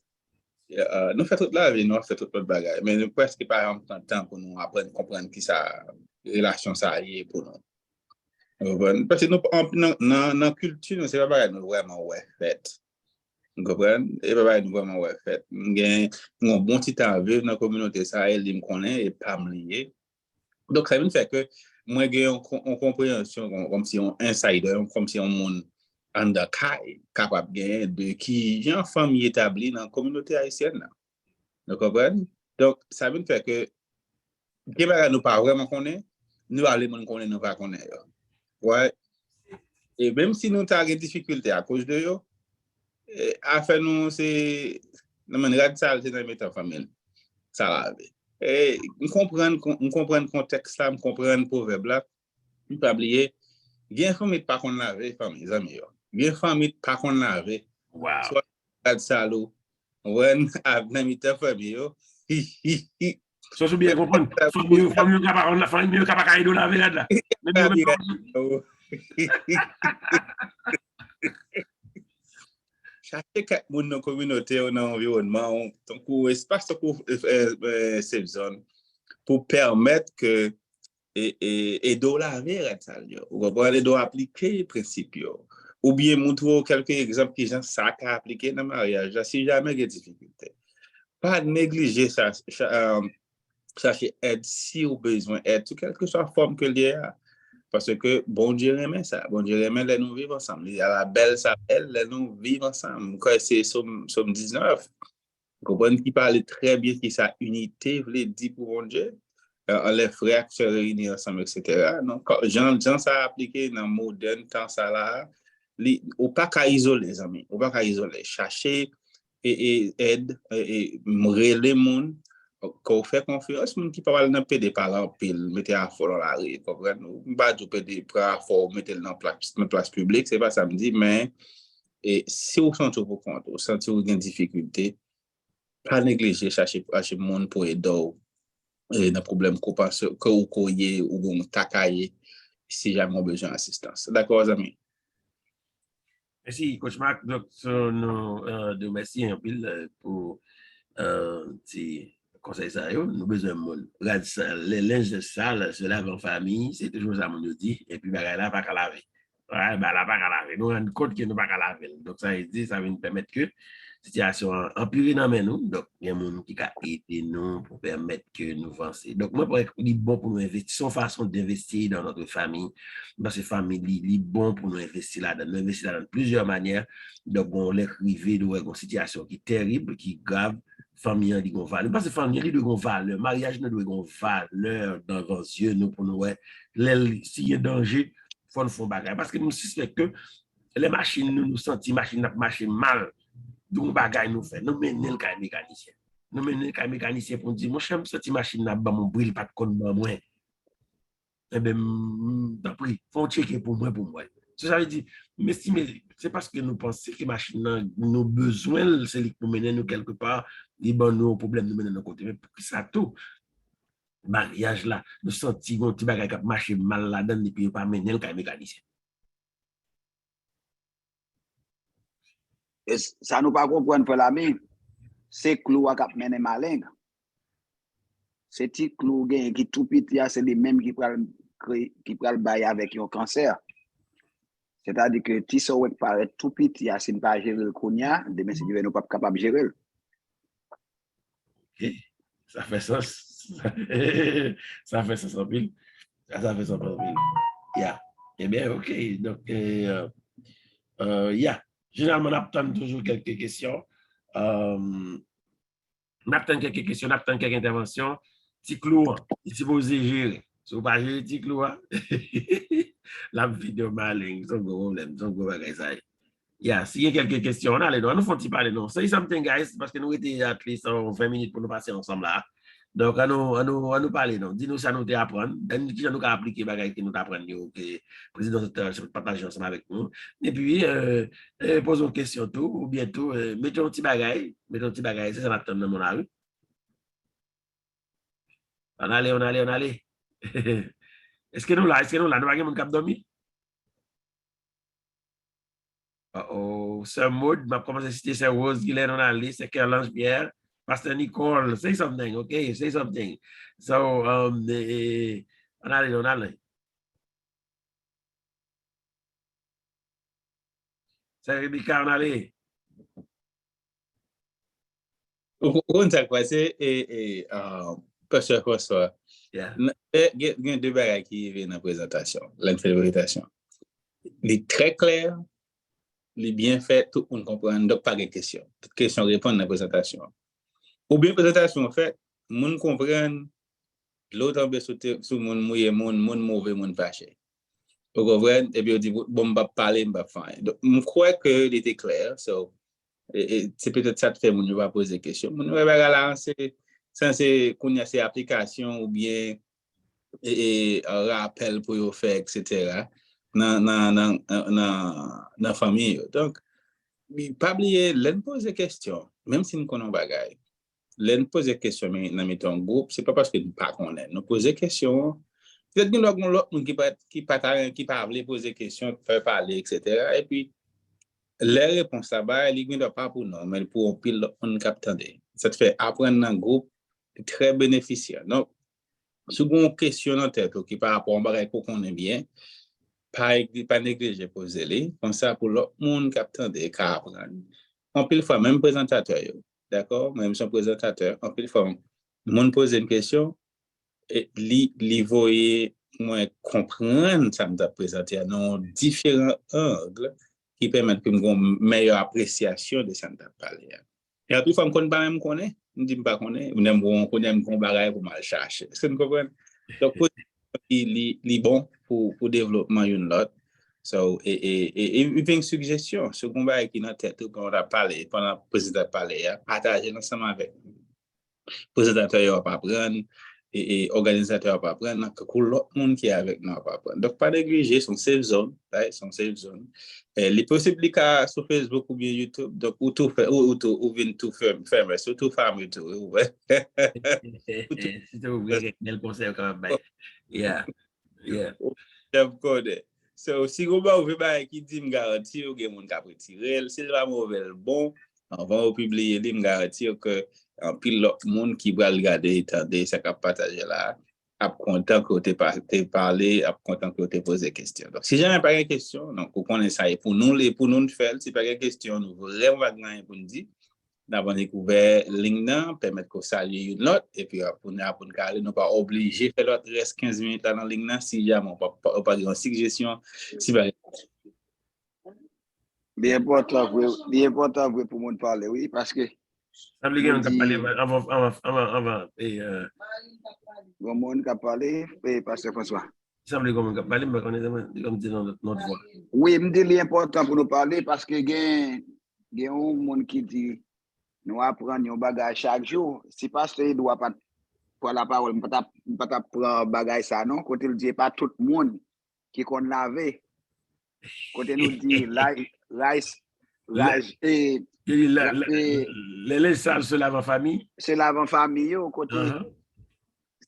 nous faisons toute la vie, nous faisons toute notre bagaille, mais nous presque pas en temps pour nous apprendre, comprendre qui ça relation ça y est pour nous. Parce que nous, dans la culture, c'est pas bagaille nous vraiment fait. Vous comprenez? Et pas bagaille nous vraiment fait. Nous avons un bon petit temps à vivre dans la communauté, ça, elle me connaît et pas me lier. Donc, ça veut dire que moi, j'ai une compréhension comme si on insider, comme si on monde under capable de qui vient en famille établie dans la communauté haïtienne. Vous comprenez? Donc, ça veut dire que qui ne nous pas vraiment connaître, nous allons connaître, nous pas connaître. Ouais. Et même si nous avons des difficultés à cause de eux, affaire nous, c'est nous radical, c'est dans notre famille. Ça va. Et nous comprenons le contexte là, nous comprenons le proverbe là, nous pas oublier, il y a une famille pas qu'on laver, famille, amis. Il y a une famille pas qu'on laver. Wow. Soit à Salo, when avec ta famille. Ça c'est bien comprendre. Famille mieux capable de laver là. Chaque monde dans la communauté ou dans l'environnement, donc espace pour cette zone pour permettre que et de laver ou comprenez de appliquer les principes ou bien montrer quelques exemples qui gens ça à appliquer dans le mariage si jamais il y a des difficultés pas négliger ça chercher aide si au besoin aide quelle que soit la forme que il y a parce que bon Dieu aime ça bon Dieu aime les nous vivre ensemble il y a la belle ça elle les nous vivre ensemble quand c'est somme 19 vous comprenez qui parle très bien qui ça unité veut dire pour bon Dieu les frères se réunir ensemble, etc. Donc, Jean ça a appliqué dans le moderne temps, ça là, ou pas qu'à isoler, les amis, ou pas qu'à isoler, chercher et aide, et mourir les monde, qu'on fait confiance, monde qui parle dans PD par là, pile, mettez à fond dans la rue, comprenez? Pas du PD, prendre à fond, mettez dans place publique, c'est pas ça me dit, mais si vous sentez pour compte, vous sentez vous avez des difficultés, pas négliger, chercher monde pour aider. Dans problème qu'on pense que ou coyer ou bon takaye si jamais on besoin d'assistance. D'accord, amis. Merci, coach Marc. Donc, nous merci un peu pour ces conseils ça. Nous besoin de monde. Les linges sales se lavent en famille, c'est toujours ça, mon dit. Et puis, là, pas qu'à laver. Ouais, là, pas qu'à laver. Nous rendons compte que nous pas qu'à laver. Donc, ça veut nous permettre que situation empirée dans nous, donc il y a un monde qui a aidé nous pour permettre que nous avancions. Donc, moi, il est bon pour nous investir, son façon d'investir dans notre famille, dans cette famille, il est bon pour nous investir là-dedans. Nous investir là-dedans de plusieurs manières. Donc, on les privé de une situation qui est terrible, qui est grave, famille a une valeur. Parce que famille a une valeur. Mariage ne doit une valeur dans vos yeux, nous, pour nous, s'il y a danger, il faut nous faire bagarre. Parce que nous suspectons que les machines, nous sentons machines marchent mal. Donc, bagarre nous fait. Nous menons le cas mécanicien. Nous menons le cas mécanicien pour nous dire, mon cher, cette machine n'a pas mon brille, pas de compte dans moi. Eh bien, d'après, il faut checker pour moi. Ça veut dire, mais c'est parce que nous pensons que les machines, nos besoins, c'est pour mener nous quelque part, les bons problèmes nous mener de côté. Mais pour ça, tout, mariage là, nous sentons un petit bagage qui marche mal là-dedans, et puis pas mener le cas mécanicien. Et ça nous pas comprendre pour l'ami, c'est clou à cap mener malin. C'est petit clou qui tout petit, c'est les mêmes qui prennent bailler avec un cancer. C'est-à-dire que si ça paraît tout petit, si ne pas gérer le cognac, demain, si nous ne sommes pas capables de gérer. Ok, ça fait sens. Ça fait sens en pile. Ça fait sens en pile. Yeah. Eh bien, ok. Donc, généralement, on attend toujours quelques questions. On attend quelques questions, on attend quelques interventions. Petit clou, il faut gérer. Si vous ne pouvez pas gérer petit clou, la vidéo malin, c'est un gros problème, c'est un gros bagage. S'il y a quelques questions, on allez, nous faut parler, non. Say something, guys, parce que nous étions à least 20 minutes pour nous passer ensemble là. Donc, à nous parler, non. Dis-nous ça nous apprendre. Dis-nous nous appliquer bagage que nous apprenons, que le président partage ensemble avec nous. Et puis, posons une question tout, ou bientôt, mettons un petit bagage, c'est ça m'attend dans mon rue. On allait. Est-ce que nous là, nous avons un cap dormi? Sir Maud, je commence à citer Sir Rose, Guylaine, on a liste, c'est Kerlange Pierre, Pastor Nicole, say something, okay? Say something. So, on allait. C'est Rebecca, on allait. On t'a passé Pasteur François. Il y a deux bagages qui viennent dans la présentation, l'interprétation. Il est très clair. Les bien fait, tout le monde comprend, donc pas de questions. Toute question répond dans la présentation. Ou bien présentation fait, le monde comprend, l'autre tombe sur mon mouillé, mon mauvais, mon fâché. Vous comprenez? Et puis on dit, bon, on va parler, on va faire. Donc, je crois qu'il était clair. C'est peut-être ça qui fait que on va poser des questions. On va là, c'est qu'on a ces applications ou bien un rappel pour vous faire, etc. dans la famille. Donc, pas oublier, l'on pose des questions, même si nous connaissons bagaille. L'on pose des questions dans notre groupe, c'est pas parce que nous ne connaissons pas. Nous posons des questions. Peut-être que nous avons l'autre qui parle, poser des questions, faire parler, etc. Et puis, les réponses là-bas, ils ne sont pas pour nous, mais pour un pile, on capte. Ça te fait apprendre dans le groupe, très bénéficiaire. Donc, si vous avez une question en tête qui par rapport à un bagage qu'on connaît bien, pas négliger poser les comme ça pour l'autre monde qui apprendre. En pile fois même présentateur, d'accord, même son présentateur, en pile fois monde pose une question et li voyer moi comprendre ça me présenter dans différents angles qui permettent que une meilleure appréciation de ça me parler. Et en pile fois me pas même connaît, me dit pas connaît, on connaît un bagage pour mal chercher. Est-ce que vous comprenez? Donc il est bon pour développement une autre. So, et une suggestion, ce qu'on va qui dans tête quand on a parlé, pendant le président parlé, partager ensemble avec le président pas prendre et organisateur pas prendre, que l'autre monde qui est avec nous pas prendre. Donc, pas négliger son safe zone, son safe zone. Les possibilités sur Facebook ou bien YouTube, donc, ou tout faire, ou bien tout faire, surtout faire tout. Si vous voulez, quel conseil quand même. Yeah. So, si vous avez qui dit me garantir que mon cap retirer, si va mauvais bon, on va publier me garantir que en pile monde qui va regarder attendre ça cap partager là, a content que tu parler, a content que tu poser des questions. Donc si jamais pas de question, donc vous connaissez ça et pour nous faire, si pas de question, nous vraiment pas rien pour nous dire. D'avoir découvert LinkedIn, permettre qu'on salue une autre, et puis pour nous, nous pas obligé de faire l'autre reste 15 minutes dans LinkedIn si jamais on pas de suggestion. Bien important pour nous parler, oui, parce que Ça veut dire qu'on a parlé avant. Bon monde qui a parlé, et Pasteur François. Ça veut dire qu'on a parlé, mais on est comme dit dans notre voix. Oui, me dit l'important pour nous parler parce que il y a un monde qui dit nous apprenons un bagage chaque jour. Si pasteur il doit pas prendre la parole, pas prendre bagage ça non, quand il dit pas tout le monde qui qu'on laver. Quand il nous dit les salles se lavent en famille. Se lavent en famille, côté.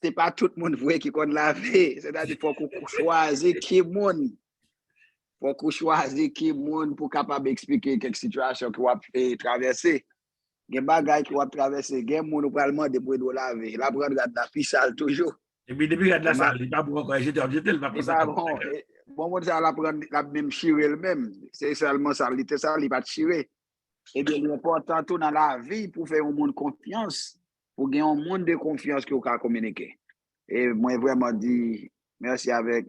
C'est pas tout le monde vrai qui qu'on laver. C'est-à-dire qu'il faut qu'on choisisse qui monde. Faut qu'on choisisse qui monde pour capable expliquer quelques situations qu'on va traverser. Il y a des bagages qu'on va traverser. Il y a des gens qui vont demander pour nous laver. Là, pour regarder la piscine toujours. Et puis, depuis qu'il y a de la salle, il n'y a pas pour encore jeter objectif, il va pas ça. Bon, ça la prendre la même chirer elle-même. C'est seulement ça, il ne va pas tirer. Et bien, l'important tout dans la vie pour faire un monde confiance, pour gagner un monde de confiance qu'on peut communiquer. Et moi, vraiment dit merci avec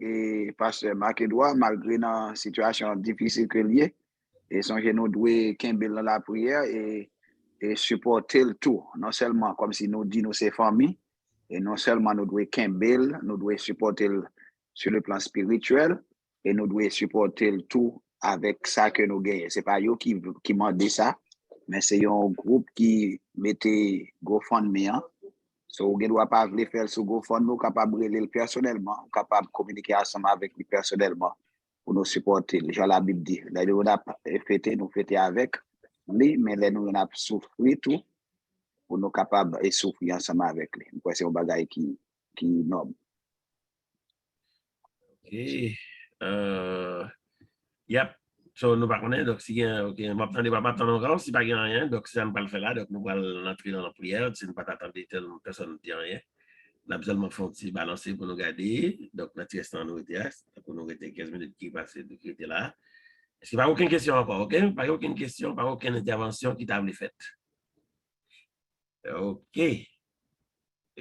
Pasteur Marc-Edouard, malgré la situation difficile que liée. Et son nous doit camber dans la prière et supporter le tout. Non seulement comme si nous dit nous c'est famille, et non seulement nous devons camber, nous devons supporter sur le plan spirituel, et nous devons supporter le tout avec ça que nous gagnons. Ce n'est pas eux qui m'ont dit ça, mais c'est un groupe qui mettait GoFundMe. So, vous ne doit pas faire sur GoFundMe, vous capable de le personnellement, vous capable de communiquer ensemble avec lui personnellement pour nous supporter. Genre la Bible dit, là, nous fêter avec lui, mais là, nous avons souffert tout pour nous capables de souffrir ensemble avec lui. C'est un bagage qui est noble. OK. Yep. So, nous ne connaissons pas, donc si on va attendre encore, si pas rien, donc ça ne va pas le faire là, donc nous allons entrer dans la prière, si nous ne pas attendre telle personne ne dit rien. Nous avons seulement fait un petit balancer pour nous garder, donc nous restons en RTS, pour nous rester 15 minutes qui passent de qui là. Est-ce qu'il n'y a pas aucune question encore, OK? Pas aucune question, pas aucune intervention qui t'a été faite. OK. Et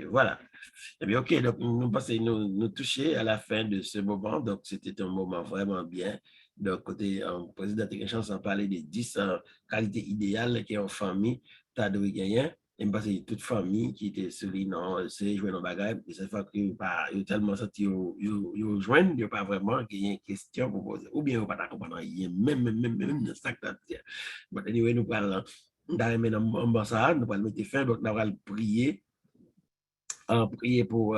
voilà. Eh bien, OK, donc nous passons, nous toucher à la fin de ce moment, donc c'était un moment vraiment bien. Donc, côté président de la chance, on parlait des 10 qualités idéales qui en famille, tu as de gagner. Et parce que toute famille qui était souris, non, c'est jouer dans le bagage, et cette fois que vous tellement senti, vous joignent, il n'y a pas vraiment une question pour poser. Ou bien vous pas comprendre, même ça que tu as dit. Bon, anyway, nous parlons d'arriver dans l'ambassade, nous allons mettre fin, donc nous allons prier pour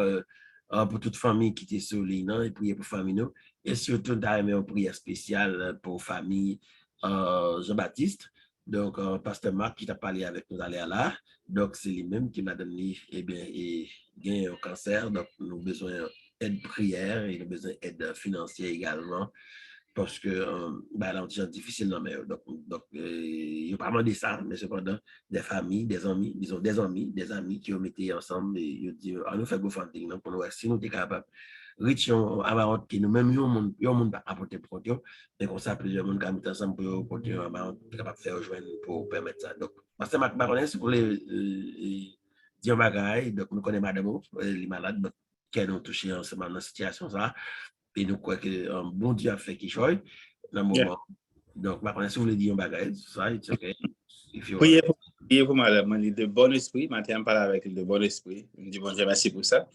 toute famille qui était sur l'île, et prier pour famille nous, et surtout d'arriver en prière spéciale pour famille Jean-Baptiste. Donc, Pasteur Marc qui t'a parlé avec nous aller là, donc c'est lui-même qui m'a donné, eh bien, et gain un cancer, donc nous avons besoin d'aide prière et nous avons besoin d'aide financière également. Parce que là, on est difficile, non, mais donc il n'y a pas vraiment de ça, mais cependant, des familles, des amis, disons des amis qui ont mis ensemble et ils disent, nous faisons GoFundMe, donc pour nous, si nous sommes capables, riches, avant qui nous-mêmes, nous monde pas apporter pour eux, mais comme ça, plusieurs monde qui mis ensemble pour porter un amount, capable de faire rejoindre pour permettre ça. Donc, parce que Marc Baronnet, si vous voulez dire un bagage, donc nous connaissons madame, les malades, donc, qui nous touché ensemble dans la situation, ça. Et nous croyons qu'un bon Dieu a fait quelque chose dans le moment. Donc, maintenant, si vous voulez dire un bagage, ça, c'est OK. Priez pour madame, de bon esprit. Maintenant, on parle avec de bon esprit. Je dis bon Dieu, merci pour ça.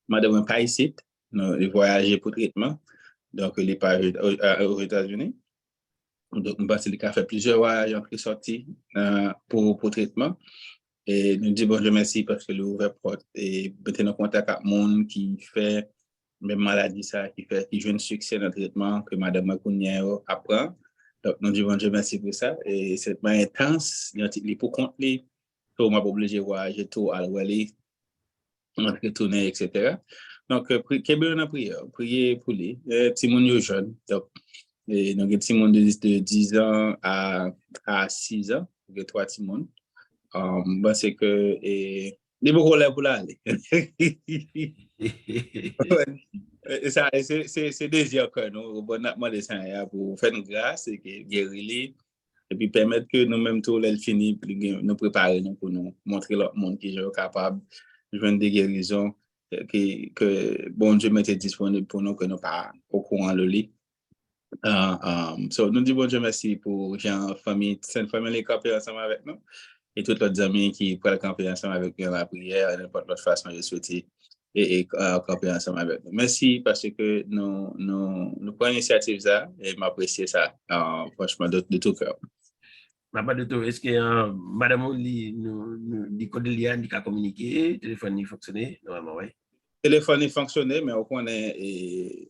Madame n'est pas ici. Nous voyager pour traitement. Donc, il n'est pas aux États-Unis. Donc, nous pense qu'il a fait plusieurs voyages en sortie pour traitement. Et nous disons bon Dieu, merci parce que l'ouvre porte et mettez en contact avec le monde qui fait même maladie ça qui joue un succès dans le traitement que madame Macounier apprend. Donc nous disons Dieu merci pour ça et c'est vraiment intense pour compter pour m'a obligé voyager tout à aller retourner etc. Donc prier pour lui petit monde jeune donc et nous petit monde de 10 ans à 6 ans que 3 petits monde c'est que et les beaucoup là pour aller. Ça c'est désir que nous bon demander ça pour faire une grâce et guérir et puis permettre que nous même tout les fini nous préparer pour nous montrer l'autre monde qui est capable de joindre des guérisons que bon Dieu mette disponible pour nous que nous pas au courant le lit. So nous disons bon Dieu merci pour Jean famille sainte famille qui est ensemble avec nous. et tous les amis qui pourraient camper ensemble avec nous dans la prière, n'importe quelle façon de souhaiter et camper ensemble avec nous. Merci parce que nous prenons l'initiative ça et m'apprécier ça, franchement, de tout cœur. Est-ce que Madame Oli nous code lien qui a communiqué, téléphone fonctionné normalement, oui. Téléphone fonctionné, mais on connaît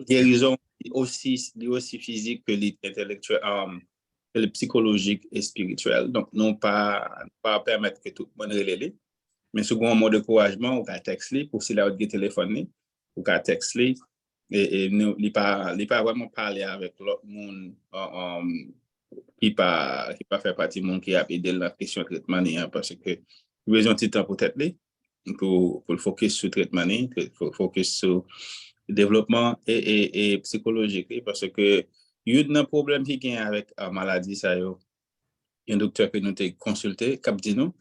guérison aussi physique que l'intellectuel, que le psychologique et spirituel. Donc, non pas permettre que tout le monde relève. Mais second mot de encouragement, on va texter pour si la autre téléphone, on va texter et nous, il pas vraiment parler avec l'autre monde qui pas fait partie du monde qui a aidé la question de traitement parce que nous avons un petit temps pour être pour le focus sur le traitement, pour focus sur le développement et psychologique parce que il y a un problème qui est avec la maladie ça y a un docteur que nous avons consulté qui dit nous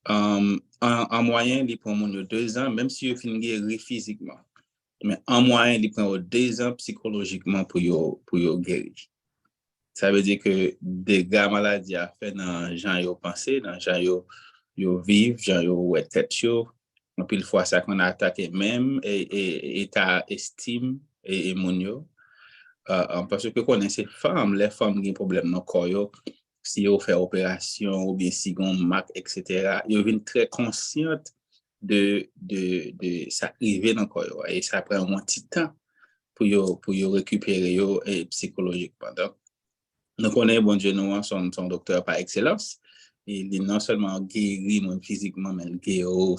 en moyenne il prend 2 ans même si il finit guérir physiquement mais en moyenne il prend 2 ans psychologiquement pour guérir. Ça veut dire que des gars maladies a fait dans gens yo penser dans gens yo vivre gens yo ouais tête yo en pile fois ça qu'on a attaqué même et ta estime et mon yo parce que connaît ces femmes les femmes qui ont problème dans corps yo si yo fait opération ou bien si gon marque etc. yo viennent très consciente de ça arriver dans corps yo et ça prend un petit temps pour yo récupérer yo et psychologiquement. Donc nous connaissons, bon Dieu, nous, son docteur par excellence. Il est non seulement guéri physiquement, mais il guéri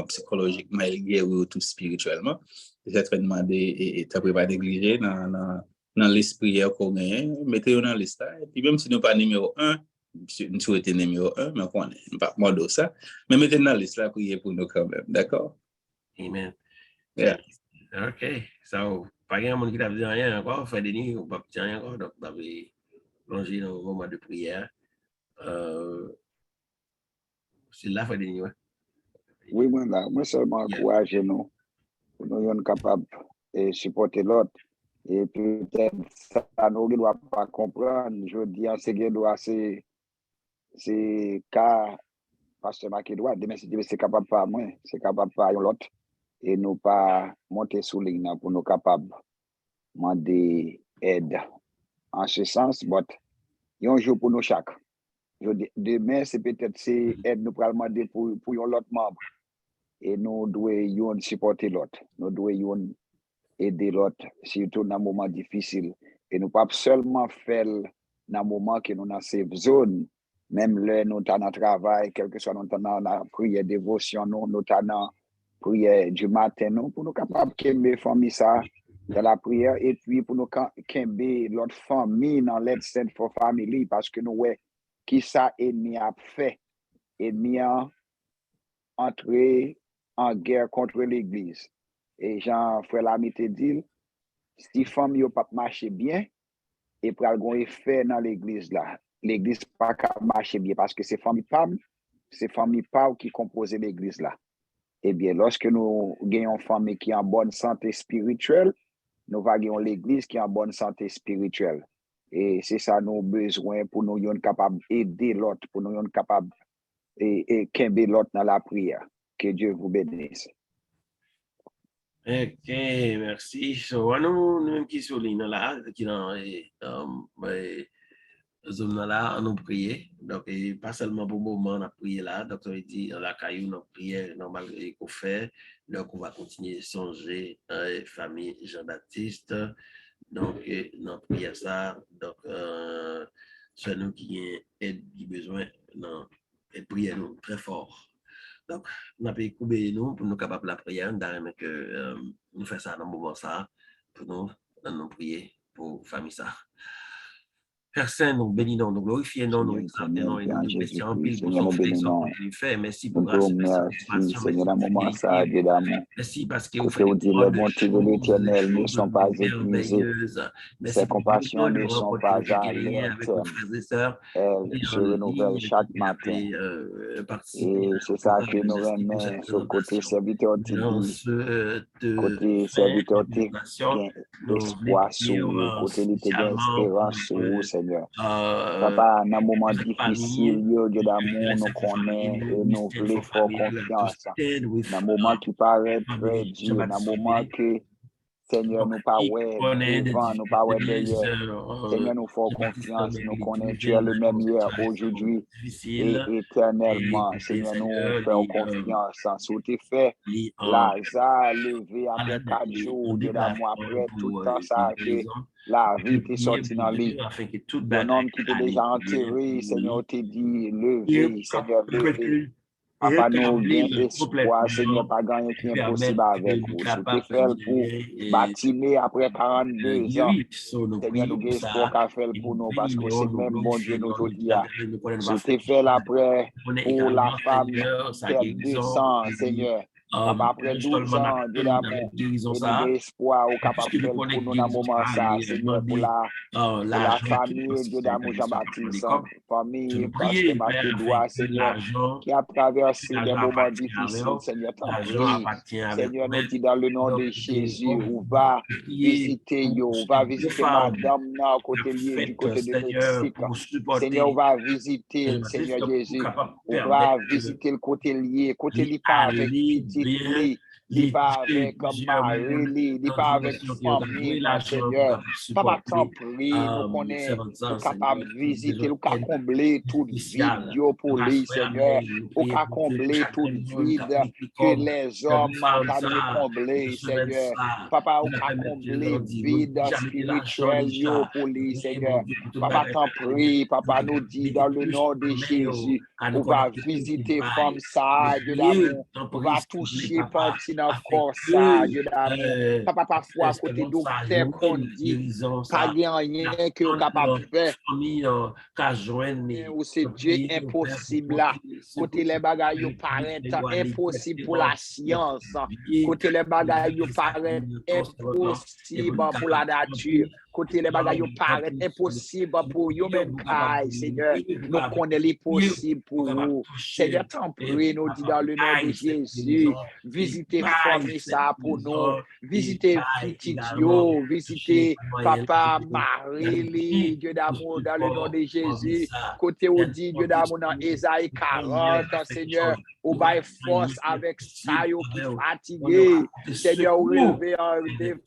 psychologiquement, il guéri tout spirituellement. J'ai très demandé et tu n'as pas négligé dans l'esprit qu'on gagne. Mettez-le dans la liste. Et puis même si nous pas numéro 1, nous souhaitons numéro 1, mais on n'est pas moins de ça. Mais mettez-le dans la liste là, priez pour nous quand même. D'accord? Amen. Yeah. OK. So, pas grand monde qui t'a dit rien encore, fait des nuits, ou pas petit rien encore, donc vous avez plongé dans le moment de prière. C'est là fait des nuits. Oui, moi seulement encourager nous, pour nous sommes capables de supporter l'autre. Et peut-être ça nous ne doit pas comprendre. Je dis, c'est cas pasteur Makédois, demain si c'est capable pas moi, c'est capable pas l'autre. Et nous pas monter sous ligne pour nous capables de demander aide en ce sens, mais il y a un jour pour nous chaque. Demain, c'est peut-être aide nous pour demander pour l'autre membre. Et nous devons supporter l'autre. Nous devons aider l'autre, surtout dans un moment difficile. Et nous ne pouvons pas seulement faire dans un moment que nous sommes dans cette zone, même là, nous sommes dans le travail, quel que soit nous sommes dans la prière, dévotion, nous sommes dans la prière du matin, nous, pour nous capables de famille ça dans la prière, et puis pour nous capables l'autre famille dans l'aide sainte for family, parce que nous, ouais, qui ça ennemi a fait? Ennemi a entré en guerre contre l'Église. Et Jean-Frère Lamité dit, si famille n'a pas marché bien, et pour avoir un effet dans l'Église là, l'Église pas marcher bien parce que c'est famille pas qui compose l'Église là. Eh bien, lorsque nous gagnons une famille qui est en bonne santé spirituelle, nous allons gagner l'Église qui est en bonne santé spirituelle. Et c'est ça nous besoin pour nous être capables d'aider l'autre, pour nous être capables et qu'aider l'autre dans la prière. Que Dieu vous bénisse. OK, merci. So, nous qui soulignons là, qui dans zone là, nous prier. Donc, pas seulement pour le moment, on a prié là. Donc, on dit, dans la caillou, nous prions normal qu'on fait. Donc, on va continuer à songer famille Jean-Baptiste. Donc, nous prions ça. Donc, c'est nous qui avons besoin de prier nous très fort. Donc, nous avons coupé nous pour nous capables de la prière. Nous faisons ça dans le moment ça pour nous prier pour la famille ça. Père Saint, nous bénissons, nous glorifions, nous exaltons et nous bénissons en pile pour son fait, son fait. Merci pour grâce, merci parce que vous faites des l'éternel ne sont pas épuisés. Ses compassions ne sont pas à l'éternel. Elles se renouvellent chaque matin. Et c'est ça que nous remettons sur le côté serviteur côté serviteur l'espoir sur côté l'espérance sur Seigneur. Seigneur. Papa, dans un moment difficile, Dieu d'amour, nous connaissons et nous voulons faire confiance. Dans un moment qui paraît très dur, dans un moment que Seigneur, nous pas devant, nous pas derrière. Seigneur, nous faisons confiance, nous connaissons, tu es le même hier, aujourd'hui et éternellement. Seigneur, nous faisons confiance. Sous tes faits, Lazare levé après 4 jours, Dieu d'amour, après tout le temps, ça que la vie t'est sortie dans lui. Un homme qui t'est déjà enterré, Seigneur, t'est dit, levé, Seigneur, levé. Papa, nous avons espoir, Seigneur, pas gagner qui est impossible avec vous. C'était fait pour bâtir après 42 ans. Seigneur, nous avons espoir qu'à faire pour nous parce que c'est même bon Dieu nous aujourd'hui. C'était fait après pour la femme qui 200, Seigneur. Papa, après 12 ans de l'amour, et de l'espoir au capable de faire pour nous dans ce moment ça, Seigneur, pour la famille de l'amour Jean-Baptiste, famille, pasteur Macédoine, Seigneur, qui a traversé des moments difficiles, Seigneur, t'en prie. Seigneur, nous dit dans le nom de Jésus, on va visiter, on va visiter madame là, côté lié, du côté de Mexique. Seigneur, on va visiter, Seigneur Jésus, on va visiter le côté lié pas avec il pas avec mari, il pas avec famille, Seigneur. Papa, t'en prie, nous connaissons, capable de visiter, nous combler tout vide pour lui, Seigneur. Nous combler tout vide que les hommes peuvent combler, Seigneur. Papa, nous combler vide spirituel pour lui, Seigneur. Papa, t'en prie, papa, nous dit dans le nom de Jésus, on va visiter femme ça, de l'amour, on va toucher partie dans le corps ça, Dieu d'amour. Papa, parfois, à côté docteur qu'on dit, pas rien que vous capable de faire. Ou c'est Dieu impossible là. Côté les bagailles paraissent impossible pour la science. Côté les bagailles paraissent impossible pour la nature. Côté les bagailles paraissent impossible pour vous-même, Seigneur. Nous connaissons les possibles pour vous. Seigneur, t'en prie, nous dit dans le nom de Jésus, visitez famille ça pour nous, visitez petit Dieu, visitez papa, Marie, Dieu d'amour, dans le nom de Jésus. Côté où dit Dieu d'amour dans Ésaïe 40, Seigneur, au bail force avec ça qui fatigué. Seigneur, relevé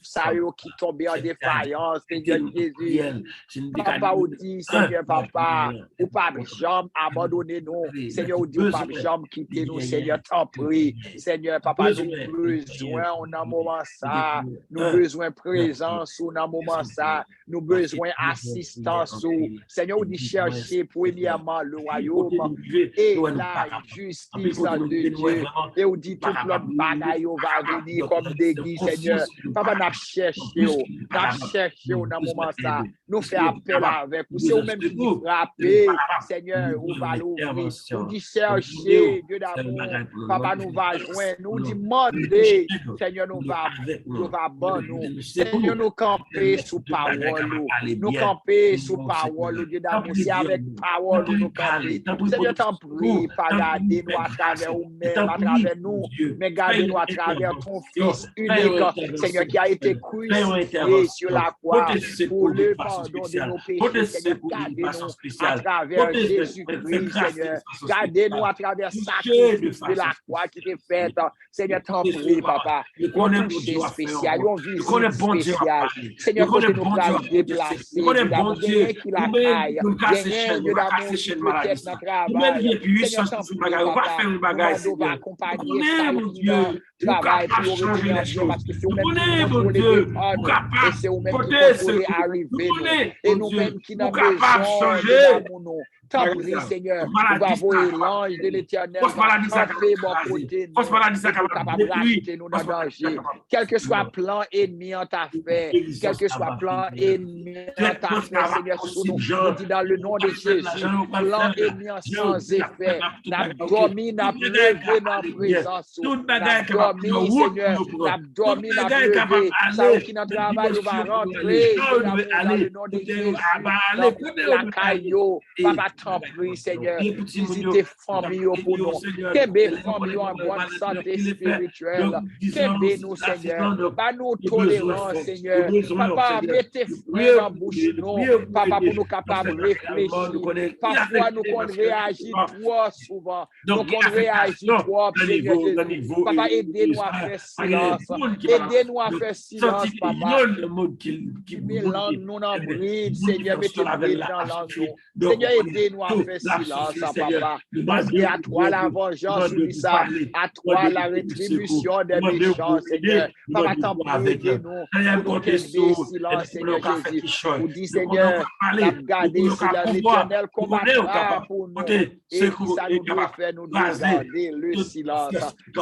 ça qui tombe en défaillance. Seigneur Jésus, papa ou dit, Seigneur papa, ou pas jamais abandonner nous, Seigneur ou dit, ou pas jamais quitter nous, Seigneur, t'en prie, Seigneur papa, nous besoin en un moment ça, nous besoin présence ou en un moment ça, nous besoin assistance ou, Seigneur ou dit, chercher premièrement le royaume et la justice de Dieu, et ou dit, toute notre bagaille va venir comme des guides, Seigneur, papa n'a cherché, dans moment ça, nous fait appel avec vous. C'est vous-même qui nous frappez, Seigneur, vous va l'ouvrir. Nous dit chercher, Dieu d'amour, papa nous va joindre, nous dit demander, Seigneur, nous va bon nous. Seigneur, nous camper sous parole, nous camper sous parole, Dieu d'amour, c'est avec parole nous camper. Seigneur, t'en prie, pas garder nous à travers vous-même, à travers nous, mais garder nous à travers ton Fils unique, Seigneur, qui a été crucifié sur la croix pour le pardon de nos péchés, Seigneur, gardez-nous à travers Jésus-Christ, Seigneur, gardez-nous à travers sa sacrifice de la croix qui est faite, Seigneur, t'en prie, papa, une touche spéciale, une visite spéciale, Seigneur, que nous pouvons déplacer, nous avons gagné qui la caille, gagné, Dieu d'amour, qui peut-être notre travail, Seigneur, t'en prie, papa, nous va accompagner ça, travail pour revenir, parce que c'est vous-même qui contrôlez et c'est vous-même qui contrôlez arriver, et nous-mêmes qui n'avons besoin de nous. Tant pis, Seigneur, nous va voir l'ange de l'Éternel, frapper mon côté, nous capable d'acheter nous dans le danger. Quel que soit le plan ennemi en ta fait, quel que soit le plan ennemi en ta fait, Seigneur, sous nous, nous dit dans le nom de Jésus, plan ennemi sans effet, n'a dormi, n'a levé dans la présence, n'a dormi, Seigneur, n'a dormi, n'a levé, ça qui n'a travail, nous va rentrer dans le nom de Jésus, la caillou, papa, t'en prie, Seigneur, visitez famille pour nous. Kembe famille en bonne santé spirituelle. Kembe nous, Seigneur. Pas nous tolérance, Seigneur. Papa, mettez frein dans la bouche, non. Papa, pour nous capables de réfléchir. Parfois, nous qu'on réagit trop souvent. Nous qu'on réagit trop, Seigneur Jésus. Papa, aidez-nous à faire silence. Aidez-nous à faire silence, Papa. Mélange nous dans bride, Seigneur, mettez bride dans l'anneau. Seigneur, aidez-nous à faire silence, Papa. Parce qu'à toi la vengeance, ça, à toi la rétribution des méchants, Seigneur. Papa, t'en prie, aidez-nous pour nous garder silence, Seigneur Jésus. Vous dites, Seigneur, garder silence, l'Éternel combattra pour nous. Et qui ça nous doit faire, nous doit garder le silence.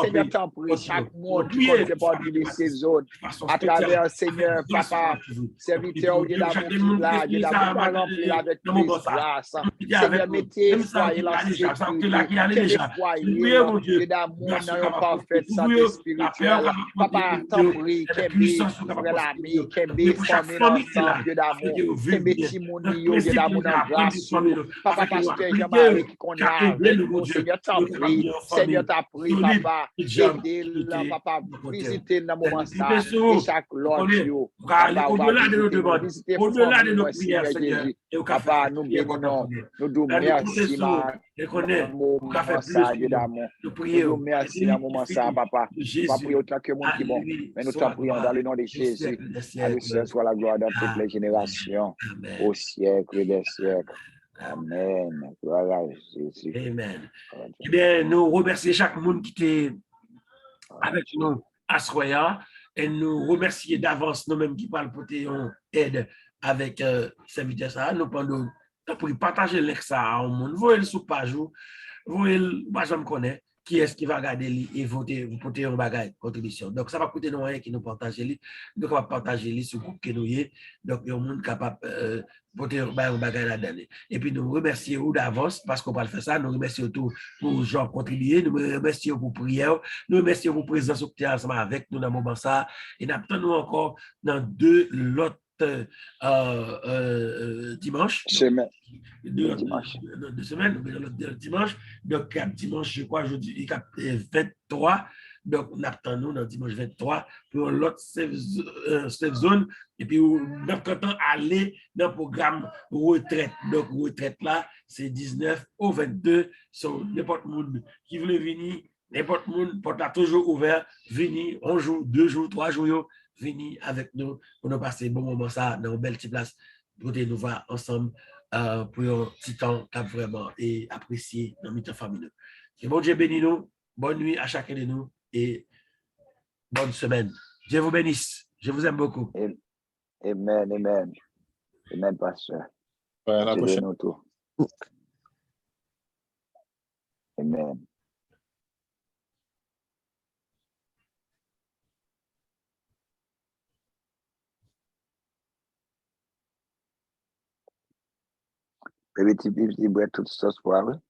Seigneur, t'en prie, chaque monde qui compte partie de ces zones, à travers, Seigneur, Papa, serviteur, Dieu d'amour qui là, Dieu d'amour rempli avec grâce. Seigneur, mettez foyer la sécurité, mettez foyer, Dieu d'amour dans une parfaite santé spirituelle. Papa, t'en prie, Kembe, frère l'ami, Kembe, famille ensemble, Dieu d'amour, Kembe Timouni, Dieu d'amour dans grâce. Papa, pasteur Jean-Marie, qui connaît avec nous, Seigneur, t'en prie, Seigneur, t'en prie, Papa, aidez-le, Papa, visitez le moment ça, et chaque Lord, Papa, au-delà de nos demandes, au-delà de nos prières, Seigneur, Papa, nous bénissons, nous disons merci, nous prions, merci dans le moment ça, Papa, pas prier autant que monde qui bon, mais nous t'en prions dans le nom de Jésus, à lui seul soit la gloire dans toutes les générations, au siècle des siècles. Amen. Gloire à Jésus. Amen. Eh bien, nous remercions chaque monde qui était avec nous à ce soir et nous remercions d'avance nous-mêmes qui parlent pour aide avec serviteur ça. Nous pendant pour partager l'extra au monde. Vous le sous page, vous moi je me connais qui est-ce qui va regarder et voter vous porter un bagage contribution. Donc ça va coûter nous rien qui nous partager donc on va partager ce groupe que nous y donc il y a un monde capable porter un bagage là-dedans. Et puis nous remercions d'avance parce qu'on va le faire ça, nous remercions tout pour gens contribuer, nous remercions pour prière, nous remercions pour présence qui est ensemble avec nous dans le moment ça et nous attendons encore dans l'autre dimanche. Deux semaines, dimanche. Donc, dimanche, je crois, jeudi, 23. Donc, nous attendons dans dimanche 23 pour l'autre safe zone. Et puis, nous attendons aller dans le programme retraite. Donc, retraite là, c'est 19 au 22. So, n'importe monde qui veut venir, n'importe monde, porte là toujours ouvert, venir, un jour, 2 jours, 3 jours. Venez avec nous pour nous passer un bon moment ça dans une belle petite place pour nous voir ensemble pour un petit temps cap vraiment et apprécier dans notre famille. Que bon Dieu bénisse nous, bonne nuit à chacun de nous et bonne semaine. Dieu vous bénisse. Je vous aime beaucoup. Amen, amen. Amen, pasteur. À la prochaine. Amen. Petit boire toute sauce poivre.